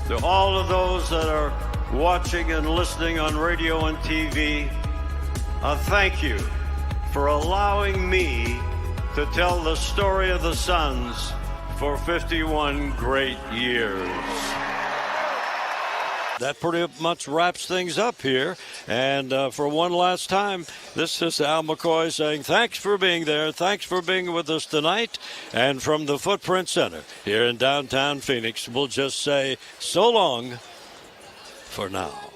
to all of those that are watching and listening on radio and TV. Thank you for allowing me to tell the story of the Suns for 51 great years. That pretty much wraps things up here. And for one last time, this is Al McCoy saying thanks for being there. Thanks for being with us tonight. And from the Footprint Center here in downtown Phoenix, we'll just say so long for now.